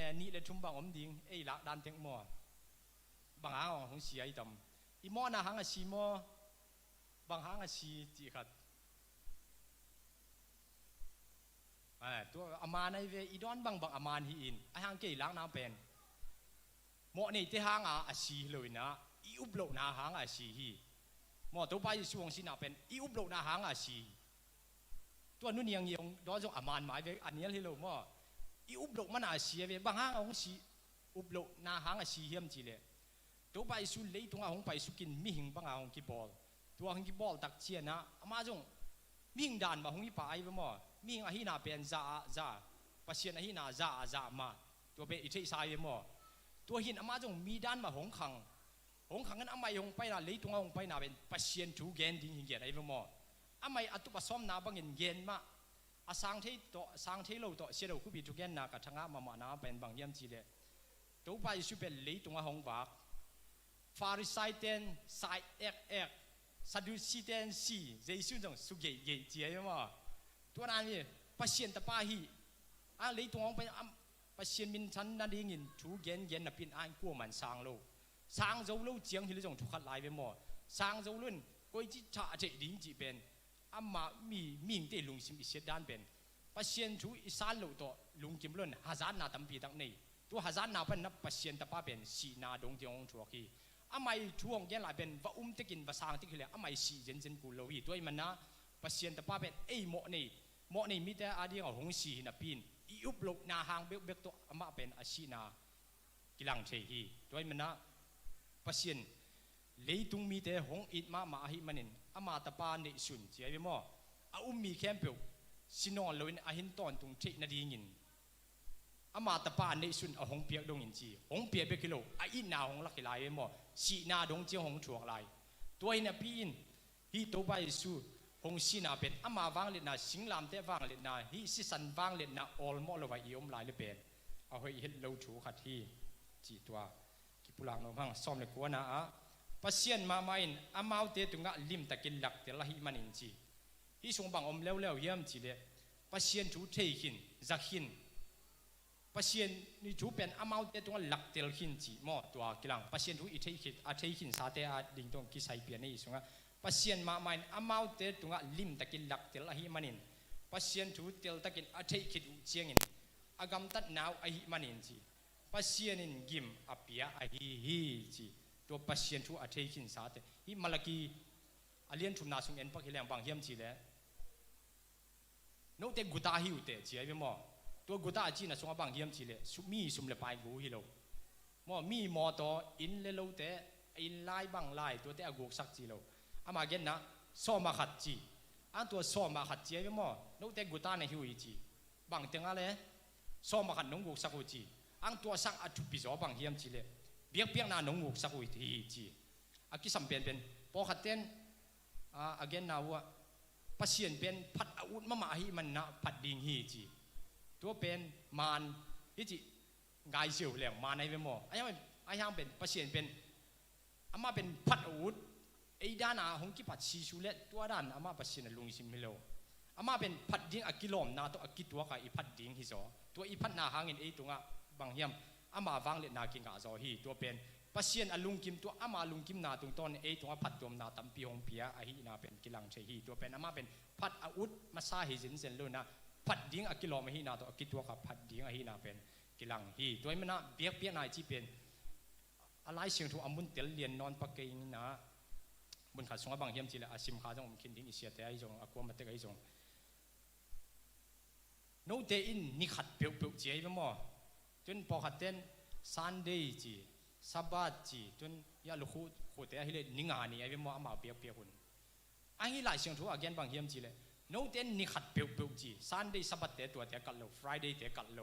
งนี่เลยทุ่มบังอมดิ้งไอ้หลักดันเทงหม้อบางหางของเสียอีดำอีหม้อน่ะหางสีหม้อบางหางสีจีขัดตัวอามาในเวอีดอนบางอามาฮีอินไอหางเกี่ยล้างน้ำเป็นหม้อนี่ที่หางสีเลยนะอีอุบโลนาหางสีฮีหม้อตัวไปช่วงสินาเป็นอีอุบโลนาหางสีตัวนู้นยังยังดอนจงอามันหมายเวอันนี้ที่เราหม้ออีอุบโลมันสีเวบางหางของสีอุบโลนาหางสีเฮียมจีเลยตัวไปสุดเลยตรงอาหงไปสุกินมิหิงบางอาหงกีบอลตัวหงกีบอลตักเชียนะอามาจงมิหิงด่านบางหงกีป่าไอ้บ่หม้อมิหิงอาหินาเป็นจ้าปัศยาหินาจ้ามาตัวเป็นอิทธิสายบ่หม้อตัวหินอามาจงมีด้านมาหงขังนั้นอามาหงไปนะเลยตรงอาหงไปนะเป็นปัศยาถูเกณฑ์ดิ้งหิงเกียรไอ้บ่หม้ออามาอัตุปัสสมนาบางเงินเย็นมาอาสังเทตัวสังเทโลตัวเสียเราคุบิถูเกณฑ์นากระชังมานาเป็นบางเยี่ยมจีเลยตัวไปสุเป็นเลยตรงอาหงบากฟาริสัยเตนไซเอกซาดูซีเตนซีเจสุนจงสุเกยเจียมาตัวนั้นนี่ปัศยาตปาฮีเลยตรงอาหงไปปัศยามินชันนั่นเองถูเกณฑ์เย็นน่ะเป็นอันกู้มันสังโลสังโจโลเจียงที่เราจงทุกขัดลายไปหมดสังโจลุ่นก็จิตชาเจดิ้งจีเป็นอามามีเตลุงซิมอิเสดานเป็นปัศยาถูอิสานโลตัวลุงกิมลุ่นฮาซานนาตั้มปีตั้งนี้ตัวฮาซานนาเป็นนับปัศยาตปาเป็นสีนาดงเจียงชัวคีอาไม่ช่วงยันหลายเป็นว่าตะกินว่าสางตะกินเลยอาไม่สีเจนกูโลวีตัวมันนะปัศยาตปาเป็นหมอนี่มิแต่อาดีของหงสีนับปีนอุบโลกนาหางเบกตัวอามาเป็นอาชีนากิลังเชฮีตัวมันนะปัศยาเลยตุงมีแต่หงอิดมาหิมันินอามาตปาในสุนเจียไปมั่วมีแคมเปิลสินอนลอยอาหินตอนตุงเทนดีงินอามาตปาในสุนหงเปียกดงอินจีหงเปียกเบกิโลอินนาหงลักลายไปมั่วสีนาดงเจียหงชัวลายตัวนี้ปีนฮีตัวไปสู่หงสีนาเป็นอามาวังเลนาสิงลามเตวังเลนาฮีสิสันวังเลนาออลมอลวายอมลายเลเป็นเอาให้เห็นเราชูขัดที่จีตัวกิปุลังน้องพังซ้อมเลยกัวนะปัศยามาอินอามาเตตุงะลิมตะกินหลักเตละหิมันอินจีฮิสงบังอมเลี้ยวเยี่ยมจีเลปัศยาถูเทหินจักหินปัศยานี่ถูเป็นอามาเตตุงะหลักเตลหินจีมอตัวกิลังปัศยาถูอิเทหินสาเตอาดิ่งตรงกิไซเปียนี่สงะปัศยามาอินอามาเตตุงะลิมตะกินหลักเตละหิมันอินปัศยาถูเตลตะกินอาเทหินอุเชียงอินอากำตัดนาวอาหิมันอินจีปัศยานินกิมอภิยาอาหิฮีจีตัวปัศยาถูอาเทหินสาเตฮิมาลากีอาเลียนทุนนาสุงเอ็นพักเฮียงบางเฮียมจีเลโนเตกุตาฮิวเตจีไอ้เมื่อตัวกุตาจีน่ะสุงบางเฮียมจีเลมีสุมเลปายกูฮิโลมีมอตัวอินเลโลเตอินไลบางไลตัวเตอกุกสักจีโลอามาเกนนะซ้อมาขัดจีอันตัวซ้อมาขัดจีไอ้เมื่อโนเตกุตาเนี่ยฮิวอีจีบางเต็งอะไรซ้อมาขัดนงกุกสักอุจีอันตัวสักอัตุปิโซบางเฮียมจีเลเบียกน่านงกุกสักอุทีจีอากิสัมเป็นพอขัดเต้นagain now ปัศยาเป็นพัดอาวุธมาหิมันนะพัดดิ่งฮีจีตัวเป็นมานฮิจิไงเสียวเหลี่ยมมาในเวมอไอ้ยังเป็นปัศยาเป็นอามาเป็นพัดอาวุธไอ้ด้านหงกิพัดชีชูเล็ตัวด้านอามาปัศยาลุงซิมฮิโลอามาเป็นพัดดิ่งอากิลอมนาตัวอากิตัวกับอีพัดดิ่งฮิโซตัวอีพัดนาหางเงินไอ้ตัวบางเฮียมอามาวังเล็ดนากิงกาโซฮีตัวเป็นปัศยาลุงกิมตัวอามาลุงกิมนาตรงต้นตัวพัดตัวนาตัมปีหงเปียอาหินาเป็นกิลังเชฮีตัวเป็นอามาเป็นพัดอาวุธมาซาฮิจินเซนลุนะพัดดิ้งอากิโลมาหินาตัวอากิตัวกับพัดดิ้งอาหินาเป็นกิลังฮีตัวมันนะเบียกนายจีเป็นอะไรเสียงถูกอามุนเตลเลียนนอนปักเกงนะบนขาสงบางเฮียมจีละอาชิมขาจงอมคินดิ้งอิเสียแต่ไอจงอากวมาเตกไอจงโนเตอินนิขัดเปียวจีไอเป็นมอจนพอขัดเต้นซันเดย์จีสับบัดจีจนยาลูกโคเตะฮิเลนิงานี่ไอ้เรื่องอามาเปียกหุ่นไอ้ฮิหลายเสียงถูกอาเกนบางเฮียมจีเลยโน้ตเต้นนิขัดเปียกจีซันเดย์สับบัดเตะตัวเตะกัดโลฟรายเดย์เตะกัดโล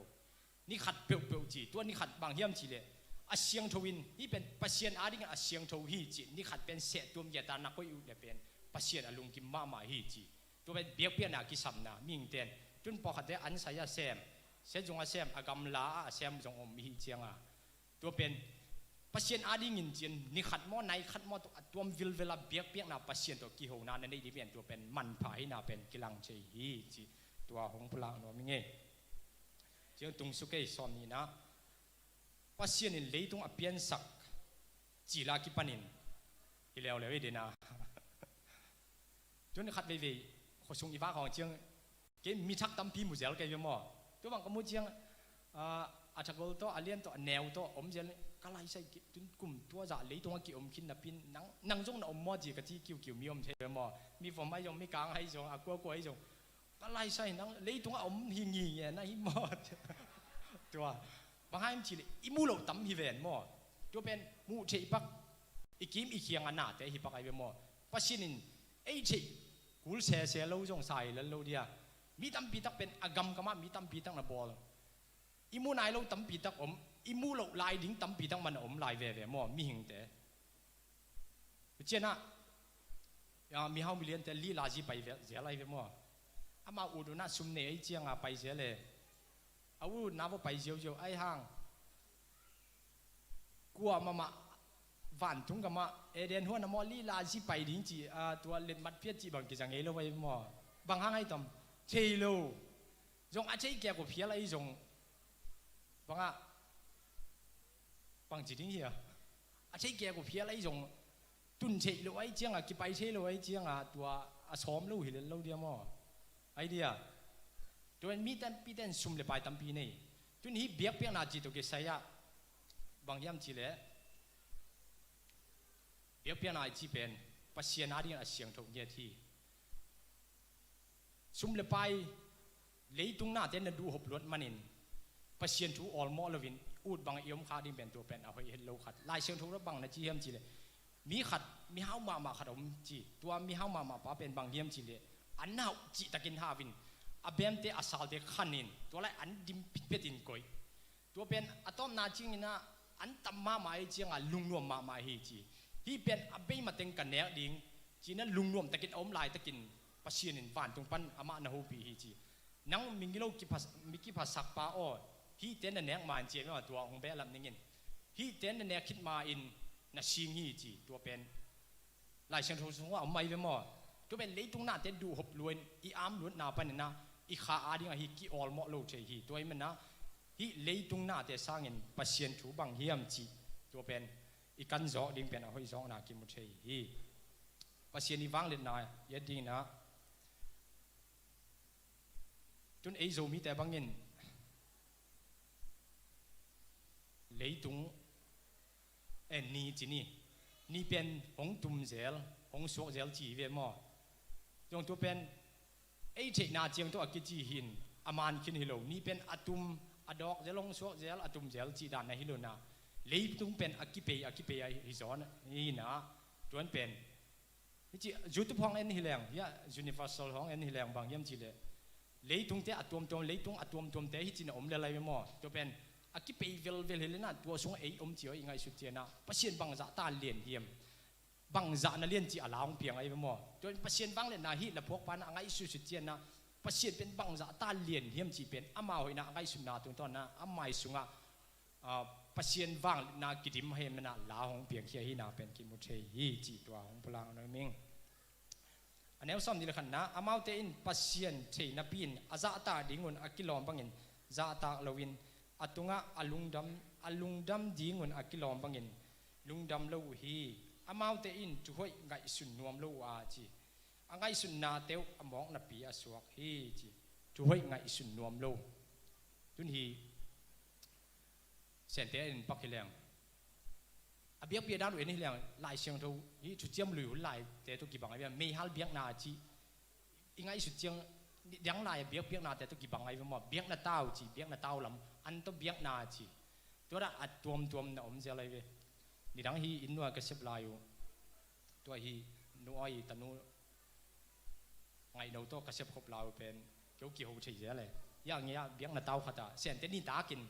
นิขัดเปียกจีตัวนิขัดบางเฮียมจีเลยอาเสียงทวินนี่เป็นปัศยาอาดิงอาเสียงทวีจีนิขัดเป็นเศษตัวเมียตานักก็อยู่เนี่ยเป็นปัศยาลุงกิมมาฮีจีตัวเป็นเบียกนากิสัมนามิงเต้นจนพอขัดเตะอันสายเซมเซจงอาเซมอากำลาเซมจงอมฮีเจียงอ่ะตัวเป็นปัศยาอาดิงินจีนนิขัดมอในขัดมอตัววิลเวลาเบียกนาปัศยาตัวกิโหนาในนี้เป็นตัวเป็นมันพายนาเป็นกิลังเชฮีจีตัวหงพลังโนมิเงเจ้าตุงสุเกยสอนนี่นะ pasien in leitung apian sak chila ki panin hileo lewe dena chun khat ve ve khosung iwa khong chiang ke mi thak tam pi mu zel ke mo to bang kamu chiang a thakol to alien to neo to om zel kalai sai tun kum tua za leitung ki om kin na pin nang jong na om mo ji ka chi kiu kiu mi om the mo mi fom mai jong mi kang hai jong a ko ai jong kalai sai nang leitung om hi ngi na hi moตัวบางให้มันจีเลยอิมูโลตั้มฮิเวนมอตัวเป็นมูเทปักอีกิมอีเคียงอันน่ะแต่ฮิปักไอเวมอปัชนินไอเทกูเสียเสียเราจงใส่แล้วเราเดียมีตั้มปีตักเป็นอากรรมกรรมมีตั้มปีตักนะบอลอิมูนายเราตั้มปีตักอมอิมูโลลายดิ้งตั้มปีตักมันอมลายเวเวมอมีหิงแต่เจ้าน่ะมีเฮามีเรียนแต่ลีลาจีไปเวเสียอะไรเวมออามาอุดน่ะซุ่มเนยเจียงอ่ะไปเสียเลยอาวุธน้ำว่าไปเจียวไอ้ห้างกลัวมาวันทุ่งกับมาเอเดนหัวน้ำมอลีลาสิไปดิ้งจีตัวเล่นมัดเพี้ยจีบางกิจังเอโลไปมอบางห้างไอ้ต่ำเชโลจงอาเชยแก่กับเพี้ยอะไรจงบางบางจีดิ้งเหี้ยอาเชยแก่กับเพี้ยอะไรจงตุนเชโลไอ้เจียงกิไปเชโลไอ้เจียงตัวซ้อมลูกหินลูกเดียมอไอเดียตัวมีแต่ปีแต่ซุ่มเลยไปตั้มปีนี่ตัวนี้เบียกเปียกนาจีตัวเกษยะบางยามจีเล่เบียกเปียกนาจีเป็นปัสเซียนาดีอาเซียงทุกเยทีซุ่มเลยไปเลยตรงหน้าเต้นดูหบรถมันนินปัสเซียนทูออลมอลวินอูดบางเอี่ยมขาดิเป็นตัวเป็นเอาไปเห็นโลขัดลายเชียงทุกรถบางนาจีเฮียมจีเล่มีขัดมีห้าวมาขัดอมจีตัวมีห้าวมาป้าเป็นบางเฮียมจีเล่อันน่าจีตะกินห้าวินอาเบมเตอาสาลเตขันินตัวไรอันดิมพิเปตินกอยตัวเป็นอะตอมนาจิงนะอันตัมมาไอจีงลุงนวมมาเฮจีฮีเป็นอาเบมาเต็งกันเนอดิงจีนั้นลุงนวมตะกินอมลายตะกินปัสเซียนินฟานตรงปันอามานาฮูปีเฮจีนังมิงิโลกิพัสมิกิพัสสักปาโอฮีเต้นเนกมาเจียไม่ว่าตัวองเบลลำนิงินฮีเต้นเนกคิดมาอินนาชิงฮีจีตัวเป็นลายเชิงทูสงว่าไม่เวมอตัวเป็นเลยตรงหน้าเต้นดูหบล้วนอีอาร์มล้วนนาปันนะอีขาอาดิงฮิกิออลมอโลเชฮีตัวมันนะฮิเลยตรงหน้าเตสร้างเงินปัสเซียนถูบังเฮียมจีตัวเป็นอีกันจ่อดิ่งเป็นอะไรจ่อนากิมุเชฮีปัสเซียนอีวังเล็ดนายยัดดิ่งนะจนไอโซมีแต่บางเงินเลยตรงนี่จีนี่เป็นหงตุ่มเซลหงสวกเซลจีเวียนมอจงตัวเป็นไอ้เจนาเจียงตัวกิจีหินอามานคินฮิโลนี่เป็นอะตุมอะดอกเจลงสวกเจลอะตุมเจลจีดานในฮิโลนาเลยตุงเป็นอะกิเปยฮิซอนนี่นะจวนเป็นนี่จีจุดทุพองเอ็นฮิแรงยะยูนิเวอร์แซลของเอ็นฮิแรงบางยามจีเลยเลยตุงเตอะตุมเลยตุงอะตุมเตฮิจีนอมเลไลไม่มอตัวเป็นอะกิเปยเวลเฮเลน่าตัวสงไออมจียังไงสุดเจนะปัสเซียนบางจะตาเลียนเยี่ยมบางจะนั่นเลี้ยนจีอาลาวเพียงไอ้บ่จนปัสเซียนบางเล่นนาฮิและพวกปานไงสุดเจียนะปัสเซียนเป็นบางจะตาเลียนเฮียมจีเป็นอามาหอยนาไงสุดนาตรงตอนนะอาไม่สุงะปัสเซียนบางนากิดิมเฮมนาลาหงเพียงเคียฮินาเป็นกิมุเทฮีจีตัวของพลังนั่นเองอันนี้ซ้ำนี่แหละกันนะอามาเตอินปัสเซียนเทนับบินอาซาตาดิ่งวนอากิลอมบางเงินซาตาลวินอาตุงะอาลุงดำดิ่งวนอากิลอมบางเงินลุงดำเลวฮีอามาเตอินจุยไงสุนนวมโลอาจีไงสุนนาเตวอมองนับปีอาสวกฮีจีจุยไงสุนนวมโลจุนฮีเซนเตอินปักฮิเลงอาเบียกเบียดานเวนี่เลงลายเชียงทูฮีจุดเจียมหลิวลายเตตุกีบังไอเบียไม่ฮัลเบียกนาจีไงสุดเจียงยังลายเบียกนาเตตุกีบังไอเบียมเบียกนาเต้าจีเบียกนาเต้าลำอันต้องเบียกนาจีตัวละอัดตัวมนะอมเจอะไรเวนี่ดังฮีอินนัวกระเซบลายูตัวฮีนัวอีตันูไงเราตัวกระเซบขบลาวเป็นเกี่ยวเฉยๆเลยอย่างเงี้ยเบี้ยงนาเต้าขัดอ่ะเสียนเต้นนี่ตากิน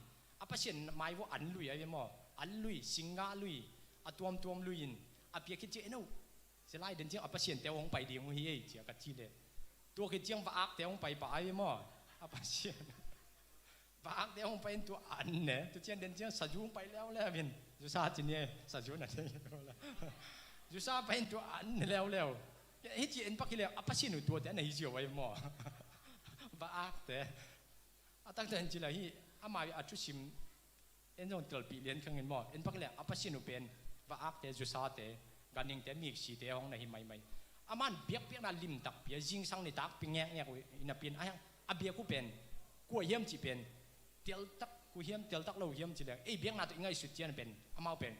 อ่ะประเสียนไม่ว่าอันลุยอะไรมั้งอันลุยสิงหาลุยอ่ะตัวลุยอินอ่ะเปียคิดเจ้าหนูเสียไล่เดินเจ้าอ่ะประเสียนเต้าหงไปดีของเฮียเจียกัดจีเลยตัวคิดเจ้าว่าอักเต้าหงไปป่ายมั้งอ่ะประเสียนว่าอักเต้าหงไปตัวอันเนี่ยตัวเจ้าเดินเจ้าสัจจุไปแล้วเป็นจุซาจีเนี่ยสัจจุนั่นเองจุซาไปตัวอันแล้วเฮ้ยจีเอ็นปักกี่แล้วอ่ะประเสียนตัวแต่ไหนเจียวไว้มั้งว่าอักแต่ตั้งแต่จีเลยฮีอามาอาชุชิม เอ็นจงตัวปีเลี้ยนข้างเงินหม้อเอ็นพักเลี้ยอาปัสสินุเป็นว่าอักเตจุสาเตกันยิงเตมีสีเตห้องในหิมไม่อามันเบียกน่าลิมตักเบียจิงสังในตักเป็นแง่อินาเป็นไอ้ยังอาเบียกูเป็นกูเยี่ยมจีเป็นเตียวตักกูเยี่ยมเตียวตักเราเยี่ยมจีเลยไอ้เบียกน่าตัวง่ายสุดเจียนเป็นอามาเป็น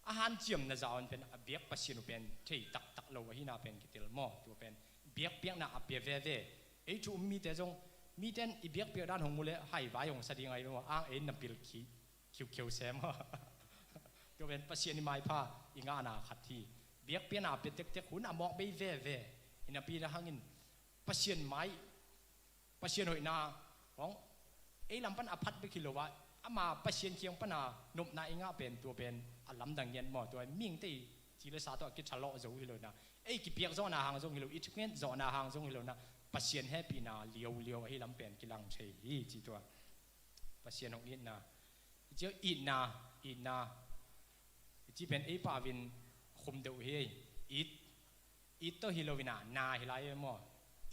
อาหารเจียมน่าจะเป็นอาเบียกปัสสินุเป็นที่ตักเราหินาเป็นกิเตลหม้อตัวเป็นเบียกน่าอาเบียเว่ไอ้ชูมีแต่จงมีแต่อีเบียกด้านของมูลเลยให้ไว้ของสติงไงว่าอ้างเอ็นนับปิลคิวแซมตัวเป็นปัสสินุไม่พาอิงานาขัดที่เบียกน่าเป็นเด็กหุ่นอ่ะมองไปเว่อินาปีละหังอินปัสสินุไม่ปัสสินุหอยนาของไอ้ลำพันอภัดไปคิโลว่าอามาปัสสินุเคียงปนาหนุ่มนาอิงาเป็นตัวเป็นอัลลัมดังเย็นหมอตัวมิ่งตีจีเลสาตัวกิจฉลาดจงฮิโลนะไอ้กิเปียกจงนาหางจงฮิโลอีทุกเงี้ยจงนาหางจงฮิโลนะปัสเซียนแฮปปี้นาเลี้ยวให้ลำเป็นกิลังเชยจีตัวปัสเซียนของอินนาเจ้าอินนาจีเป็นไอ้ป่าวินคุมเดือดเฮอิดตัวฮิโลวินาฮิไลเอมอ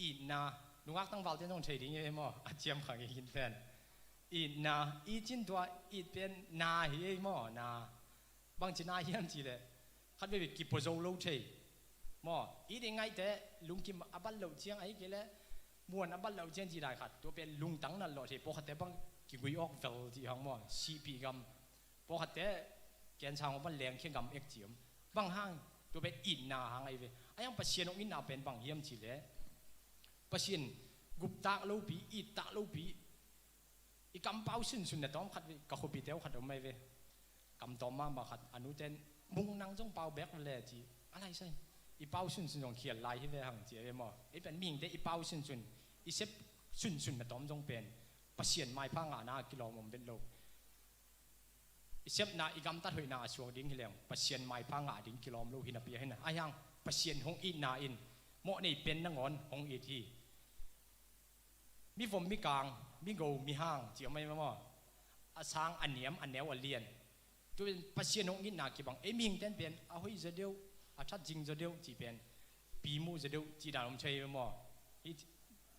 อินนาลุงอักตั้งวัลเต้นต้องเชยดิ้งเอมออาเจียมขังยินแฟนอินนาอิจินตัวอิดเป็นนาเฮมอนาบางจีนาเฮียมจีเลยคัดไปกิปโซโลเชยมออีเดงไงแต่ลุงกิมอับบัลเหล่าเชียงไอ้เกล้มวนอับบัลเหล่าเชียงจีได้ขัดตัวเป็นลุงตั้งนั่นหล่อที่พอขัดแต่บางกิกุยออกเวลที่ห้องมอซีพีกัมพอขัดแต่แกนชาวบ้านแรงเขียงกัมเอ็กจิมบางห้างตัวเป็นอินนาห้างไอ้เว้ยไอ้ยังปัสเซียนองอินนาเป็นบางเยี่ยมจีเลยปัสเซียนกุบตากลูปีอิตากลูปีอีกำเป้าสุนเนี่ยต้องขัดกับขบิเดียวขัดเอาไม่เว้ยกำต่อมาบางขัดอนุเทนมุงนั่งจงเป้าแบกเลยจีอะไรใช่อีเป้าสุนจงเขียนลายที่เวหังเจียมอไอ้เป็นมิ่งได้อีเป้าสุนอีเซฟสุนมาต้มจงเป็นปัสเซียนไม้พังอาณากิโลมเป็นโลอีเซฟนาอีกำตัดหอยนาสวงดิ้งเฮียงปัสเซียนไม้พังอาดิ้งกิโลมโลหินาเปียให้นะไอ้ยังปัสเซียนหงอินนาอินโมนี่เป็นนังงอนหงอีทีมีผมมีกลางมีโกมีห้างเจียวไม่มออาช้างอันเนียมอันแนวอันเลียนตัวเป็นปัสเซียนหงอินนากี่บังไอ้มิ่งเต้นเป็นเอาให้จะเดียวอาชัดจริงจะเดียวจีเป็นปีมูจะเดียวจีดาลมชัยมออี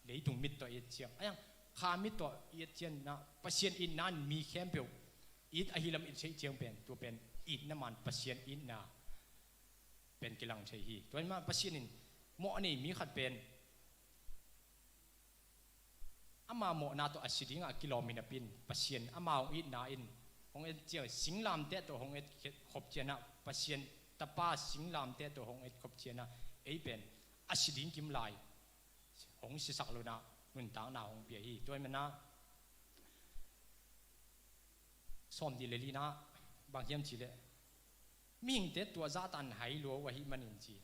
เลยถุงมิดตัวเอเชียงไอ้ยังขามิดตัวเอเชียนนะปัสเซียนอินนั้นมีแคมเปียวอีอหิลัมอินเชียงเป็นตัวเป็นอินน้ำมันปัสเซียนอินนาเป็นกิลังชัยฮีตัวนี้มาปัสเซียนอินหมอนี่มีขัดเป็นอามาหมอนาตัวอสิดิงกิโลมินาปินปัสเซียนอามาอินนาอินของเอเจียสิงลามเตตัวของเอขบเจียนะปัสเซียนตาป้าสิงลามเตตัวของเอ็ดขบเชียนะไอ้เป็นอาศิดิงกิมไลหงสิสักโลนะมันต่างหน้าหงเปียฮีตัวมันนะซ้อมดีเลยลีนะบางเยี่ยมจีเลยมิ่งเตตัวซาตันหายลัววะฮิมันอินจี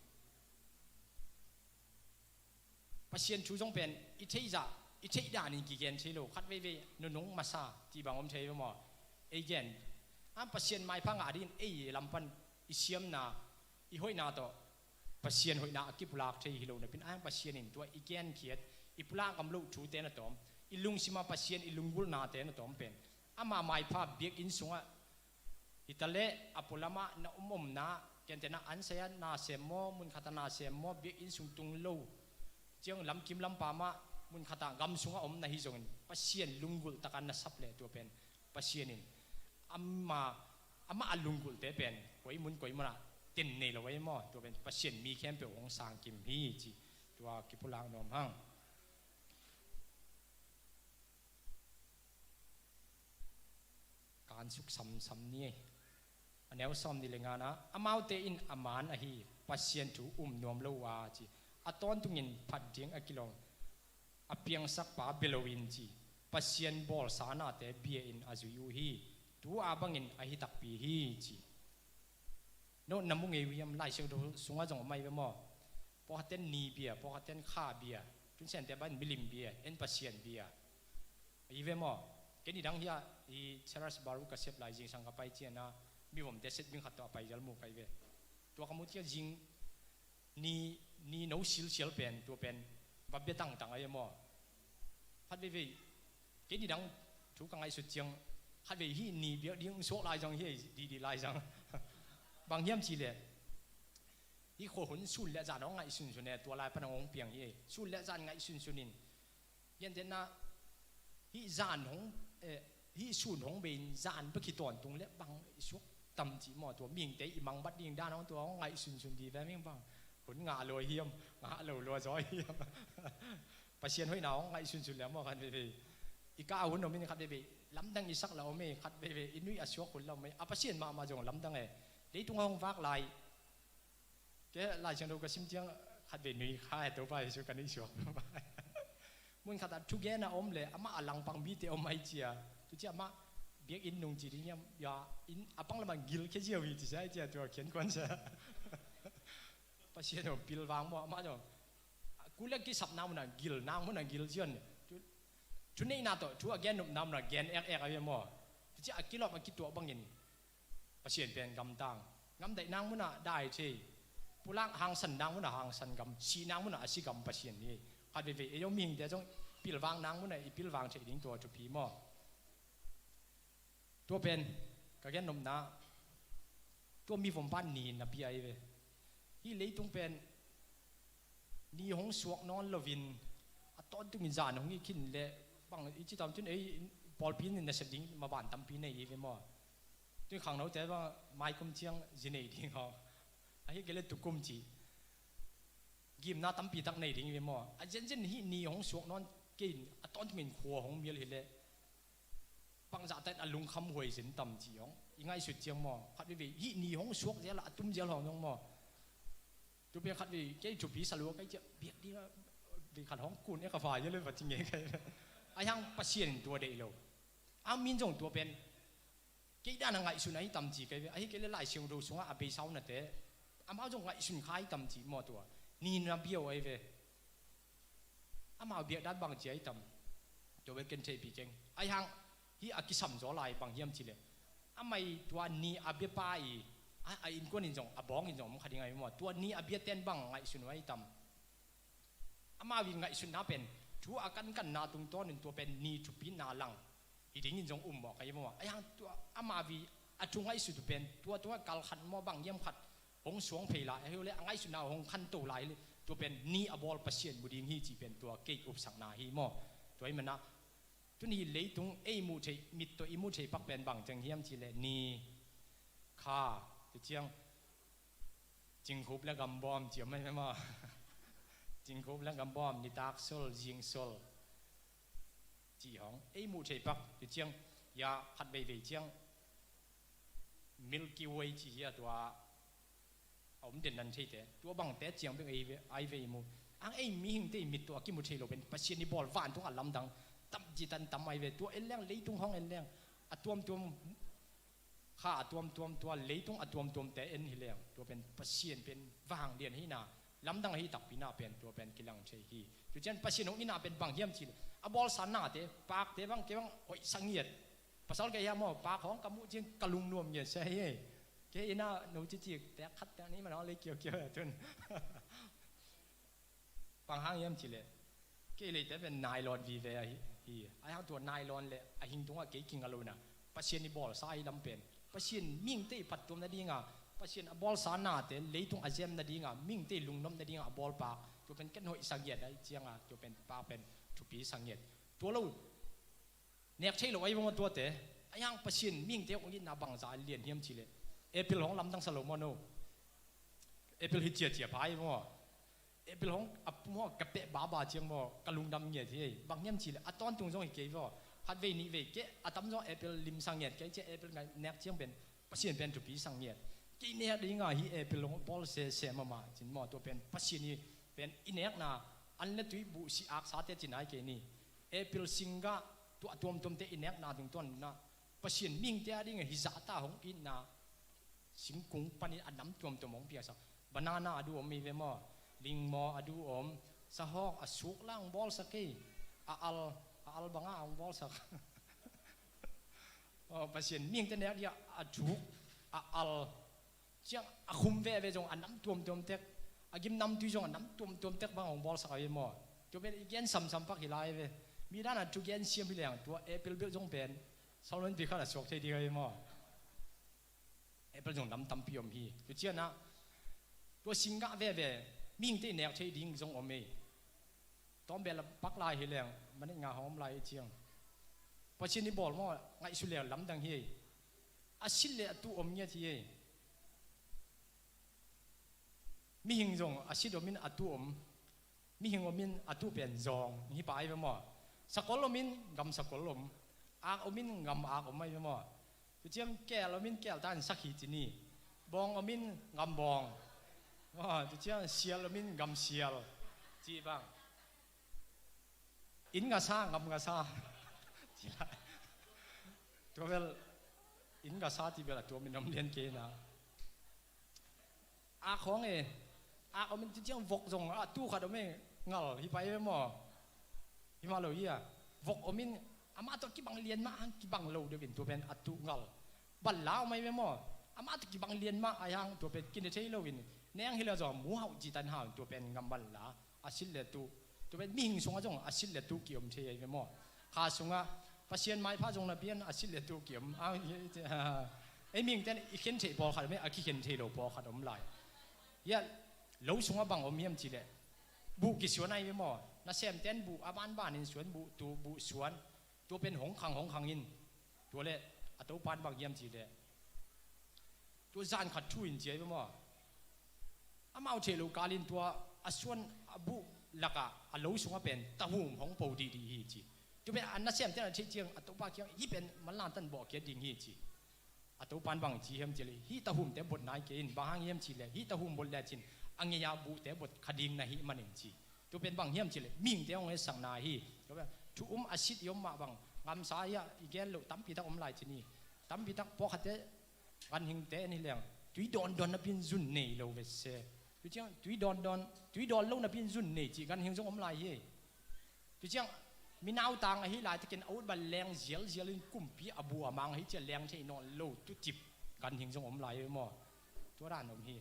ปัสเซียนชูจงเป็นอิเทยดานิกิเกนเชโลคัดเว่นุ่งมาซาที่บางอมเชยไปหมอไอ้เกนอันปัสเซียนไม่พังอาดินไอ้ลำพันอิเซียมนาอีหอยนาตัวปัสเซียนหอยนากิพุลากเชยฮิโลนะเป็นอ้างปัสเซียนอินตัวอีเกนเขียดอีพุลากำลุชูเตนะตอมอีลุงซิมาปัสเซียนอีลุงกุลนาเตนะตอมเป็นอามาไม่พาเบียกอินสุงะอิตาเลอปุลามะนะนาเกนเตนะอันเซียนาเซมโมมุนขัตนาเซมโมเบียกอินสุงตุงโลเจียงลำกิมลำปามะมุนขัตากำสุงะนะฮิจงปัสเซียนลุงกุลตะกันนะซับเลตัวเป็นปัสเซียนอินอามาลุงกุลเตเป็นกวยมุนนะเต็นนี่เราไว้หม้อตัวเป็นปัสเซียนมีแค่เป็นองศากิมฮีจีตัวกิพุลางนอมห้างการสุขสัมนี่อันนี้ว่าซ้อมดีเลยงานนะอามาเตอินอามานอะฮีปัสเซียนถูนอมโลวาจีอัตอนตุงินพัดเดียงอะกิโลอเปียงสักป่าเบลวินจีปัสเซียนบอลสานาเตเบียอินอาจุยูฮีตัวอาบังอินอะฮีตักปีฮีจีโน่นน้ำมุงเอวิมไล่เชือกสูงอาจงไม่ไปหม้อพอหัดเต้นนีเบียพอหัดเต้นข้าเบียจนเส้นแต่บ้านบิลิมเบียเอ็นปัสเซียนเบียอีเวมอแกนี่ดังเฮียอีเชลัสบารุกัสเซปไลจิงสังกัปไปเจียนะมีผมเดชบิงขัดตัวไปจัลมูไปเวตัวขมุที่จิงนี่โนซิลเชียลเป็นตัวเป็นบับเบตังไอ้หม้อพัดเวแกนี่ดังถูกกังไอสุดเจียงพัดเวฮีนี่เบียดิ้งโซไลจังเฮียดีไลจังบางเยี่ยมจีเลยอีโขหุ่นสุนและจานของไงสุนเนี่ยตัวลายพนังองเปียงยี่สุนและจานไงสุนนินยันเดน่าอีจานของ hi sun hong bein zan pa ki ton tung le bang suak tam chi mo to ming te i mang bat ding dan hong to ngai sun di ve ming bang hun nga lo hiam nga lo zoi hiam pa sian hoi nào ngai sun le mo kan ve i ka hun no min khat ve lam dang i sak la o me khat ve inui a suak hun la me a pa sian ma jong lam dang e le tung hong vak lai ke lai chang do ka sim chiang khat ve nui khai to ba su kan i suak mun khata thu ge na om le ama alang pang bi te om ai chia tu chia ma biak in nung chi ring ya in apang la mang gil ke jiao wi ti sai chia to khian kwan sa pa sia no pil wang mo ma jo ku le ki sap nam na gil nang mo na gil jian chu nei na to chu again nup nam na gen ek ai mo tu chia akilop ma ki to bang in pa sia pen gam tang ngam dai nang mo na dai che pulang hang san nang mo na hang san gam si nang mo na si gam pa sia ni hạt về về yêu mình để trong pil vàng nắng muốn này pil vàng chạy đếnตัวchụp phí mòตัวเป็นก็แค่นมนะตัวมีผมบ้านนีนะพี่ไอ้เว้ยที่เลยตรงเป็นนี่ห้องสวกนอนลวินตอนตุ้งมินจานห้องนี้ขึ้นเลยบางอีจิตามจนไอ้ปอลพินเนี่ยเสด็จมาบ้านตั้มพินในเว้ยมอจนขังเราแต่ว่าไม้กุมเชียงจีนที่เขาไอ้เกล็ดตุกุมจีกิมนาตั้มปีตักในทิ้งไปหมออาจารย์ฮีนี่ของสวกนอนกินตอนที่มันขัวของเมียเลยปังจ่าแต่ลุงคำหวยสินต่ำจีของยังไงสุดเจียงหมอขัดไปฮีนี่ของสวกเจ้าละตุ้มเจ้าหองน้องหมอจุดเบียขัดไปแค่จุดผีสลัวแค่จะเบียดดีละดีขัดห้องกุนเนี่ยกาแฟเยอะเลยว่าจริงไงใครไอ้ยังปัสเซียนตัวเดียวอามินจงตัวเป็นแค่ด้านไงสุนัยต่ำจีไงไอ้แค่เลยหลายเชียงดูสงอาเบย์เศร้านั่นแต่อามาจงไงสุนขายต่ำจีหมอตัวนี่นะเบี้ยวไอ้เว้ยอามาเบียดด้านบางเจียต่ำตัวเวกันเทปีเจงไอ้ยังที่อากิสัมจ่อลายบางเยี่ยมจีเลยอาไม่ตัวนี้อาเบียป้ายไอ้อินก้นอินจงอาบ้องอินจงมันขัดยังไงหมดตัวนี้อาเบียเต้นบางไงสุนไว้ต่ำอามาวิ่งไงสุนน้าเป็นชัวอากันนาตรงต้นหนึ่งตัวเป็นนี่จุปีนาลังอีดิ้งอินจงบอกไอ้หมดไอ้ยังตัวอามาวิ่งอาจุงไงสุดเป็นตัวกัลขันมอบางเยี่ยมขัดหงสวงเพลาไอ้เรื่องไงสุนาหงขันตัวไหลตัวเป็นนี่อบอลปัสเซียนบุดีฮีจีเป็นตัวเกย์อุปสังนาฮีมอตัวไอ้มันนะตัวนี้เลยตรงไอ้มูเชมิดตัวไอ้มูเชปักเป็นบางจังเฮียมจีเลยนี่ข้าตัวเจียงจิงคุบและกำบอมเจียมไม่มาจิงคุบและกำบอมนี่ตากโซลจิงโซลจีหงไอ้มูเชปักตัวเจียงยาพัดใบเจียงมิลกี้เวย์จีเฮียตัวผมเด่นนันใช่แต่ตัวบางแต่เจียงเป็นไอเวมูอังไอมีหิงที่มีตัวกิมุเชโลเป็นปัสเซียนในบอลวานทุกอันลำดังตั้มจีตันตั้มไอเวตัวเอ็นแรงเลยตรงห้องเอ็นแรงอัดตัวข้าตัวเลยตรงอัดตัวแต่เอ็นหิแรงตัวเป็นปัสเซียนเป็นวางเดียนให้นาลำดังให้ตักปีนาเป็นตัวเป็นกิลังเชฮีจุดเช่นปัสเซียนของอินาเป็นบางเยี่ยมจีอะบอลสันนาเตปากเตบังโอ้ยสังเกตภาษาเกี่ยมอปากของกมุจิงกะลุงนวมเนี่ยใช่แค่อินาหนูจีแต่คัดแต่นี้มันเอาเลยเกี่ยวจนบางห้างเยี่ยมจีเลยแค่เลยแต่เป็นไนลอนวีเวไอ้ห้างตัวไนลอนเลยไอ้หิงตรงว่าเกี่ยกิงกันเลยนะปัสเซียนในบอลสายลำเป็นปัสเซียนมิ่งเตะปัดตัวนั่นดีงาปัสเซียนบอลสานาเตะเลยตรงอาเจมนั่นดีงามิ่งเตะลุงน้ำนั่นดีงาบอลปากตัวเป็นกันหอยสังเกตได้เจียงอ่ะตัวเป็นปากเป็นทุปีสังเกตตัวเราเนี่ยใช่หรือไอ้พวกตัวเตะไอ้ห้างปัสเซียนมิ่งเตะองค์นี้นาบังสายเลียนเยี่ยมจีเลยเอพิลของลำตั้งสโลโมโนเอพิลฮิเจียพายมั้งเอพิลของอับมั้งกับเตะบาเจียงมั้งกะลุงดำเนี่ยที่บางเยี่ยมจีเลยอัตอนตรงส่งอีกเกี่ยวฮัดเวนี่เวเกะอัตตั้มส่งเอพิลลิมสังเกตเกะเจเอพิลไงเน็กเจียงเป็นปัสเซียนเป็นจุดปีสังเกตกี่เนี่ยดีงาฮีเอพิลของบอลเสียมาจินมั้งตัวเป็นปัสเซียนนี่เป็นอินเน็กนะอันเล็ตุยบุษอักษาเตจินไอเกนี่เอพิลสิงกะตัวเตอินเน็กนะถึงต้นนะปัสเซียนมิ่งเตะดีงาฮิซาตาของอินนะสิงกุงปนิอันน้ำตัวมองเปียสักบานาน่าอดูอมมีเวมอลิงมออดูอมสะฮอกอสุกล่างบอลสักกี่อัลบังอ่างบอลสักปัสเซียนมิ่งแต่เนี้ยเนี่ยอสุกอัลเจ้าคุมเวจงอันน้ำตัวเต็กกิมน้ำตุยจงอันน้ำตัวเต็กบางของบอลสักเวมอจะเป็นเย็นซ้ำปักหิลายเวมีด้านอันจุกเย็นเสียมพิเลียงตัวเอเปิลเบลจงเป็นสาวนั้นดีขนาดสวกเทียดีเวมอเอเปิลจงน้ำตั้มพิยมฮีจุดเชี่ยนะตัวสิงกะเว่มิ่งที่แนวใช้ดิ้งจงอเมตอนเบลปักลายเฮียงมันงาหอมลายเชียง พอชินี่บอกว่าไงสุเลียล้ำดังเฮอาศิลเลตุอมเนี่ยที่มีหิงจงอาศิลอมินอตุอมมีหิงอมินอตุเป็นจงนี่ไปไหมมั่วสกอลอมินกำสกอลอมอากอมินกำอากอมไม่ไหมมั่วคือเจียมแก่อมินแก่ด้านสักขีจีนี่บองอมินกำบองว่าคือเจียมเสียอมินกำเสียจีบ้างอินกาซากำกาซาจีไรตัวเวลอินกาซาที่เวลาตัวมันน้ำเลี้ยงเกนะอาของอาเอามันจะเจียงวกจงตู้ขัดเอาไม่เงาที่ไปไม่หมอที่มาเลยวกเอามินอามาตัวกี่บังเลียนมากี่บังโลเดี๋ยวเป็นตัวเป็นตู้เงาบัลลาวไม่หมออามาตัวกี่บังเลียนมาไอ้ยังตัวเป็นกินได้ใช่โลวินเนียงที่เราจะหมูเห่าจีตันเห่าตัวเป็นกำบัลลาอาศิลเลตุตัวเป็นมิหิงสงฆ์จงอาศิลเลตุเกี่ยมเชียไม่หมอข้าสงฆ์ภาษาไม้พระจงระเบียนอาศิลเลตุเกี่ยมไอ้มิงแต่อีเข็นเฉยพอขัดไม่อาขี้เข็นเฉยโลพอขัดอมไหลยะเหลาสงฆ์บังอมเยี่ยมจีเลยบุกิสวนไอ้ไม่หมอน่าเสียมเต้นบุอาบ้านบ้านอินสวนบุตัวบุสวนตัวเป็นหงขังอินตัวเล่อตัวปานบังเยี่ยมจีเลยตัวจานขัดช่วยอินเจียไม่หมออามาเอาเชลูกาลินตัวอาสวนอาบุลักะอาเหลาสงฆ์เป็นตะหุ่มของปูดีฮีจีตัวเป็นอันน่าเสียมเต้นเชียงอตัวป้าเกี่ยวยี่เป็นมันลานตันบอกเกี่ยดิ่งฮีจีอตัวปานบังจีเฮียมจีเลยฮีตะหุ่มแต่บทนายเกินบางเฮียมจีเลยฮีตะหุ่มบทแลจินอังเงียบุแต่บทคดีงนาฮีมันเองจีตัวเป็นบางเฮียมจีเลยมิ่งแต่องค์สังนาฮีตัวเป็นทุกอาศิษยมมาบังงามสายะอีแกนลุตั้มปีตักลายจีนี่ตั้มปีตักพอขัดเตกันหิงเตนี่เลี้ยงตุยดอนนับเป็นจุนเนยโลเวสเซ่ตุยจังตุยดอนโลนับเป็นจุนเนยจีกันหิงจงลายฮีตุยจังมีนาวต่างไอ้ที่หลายตะเกียนเอาบัลแรงเจียลกุ่มปีอบัวมังให้เจียแรงใช่นอนโลตุจิบกันหิงจงลายมั่วตัวด้านอมฮี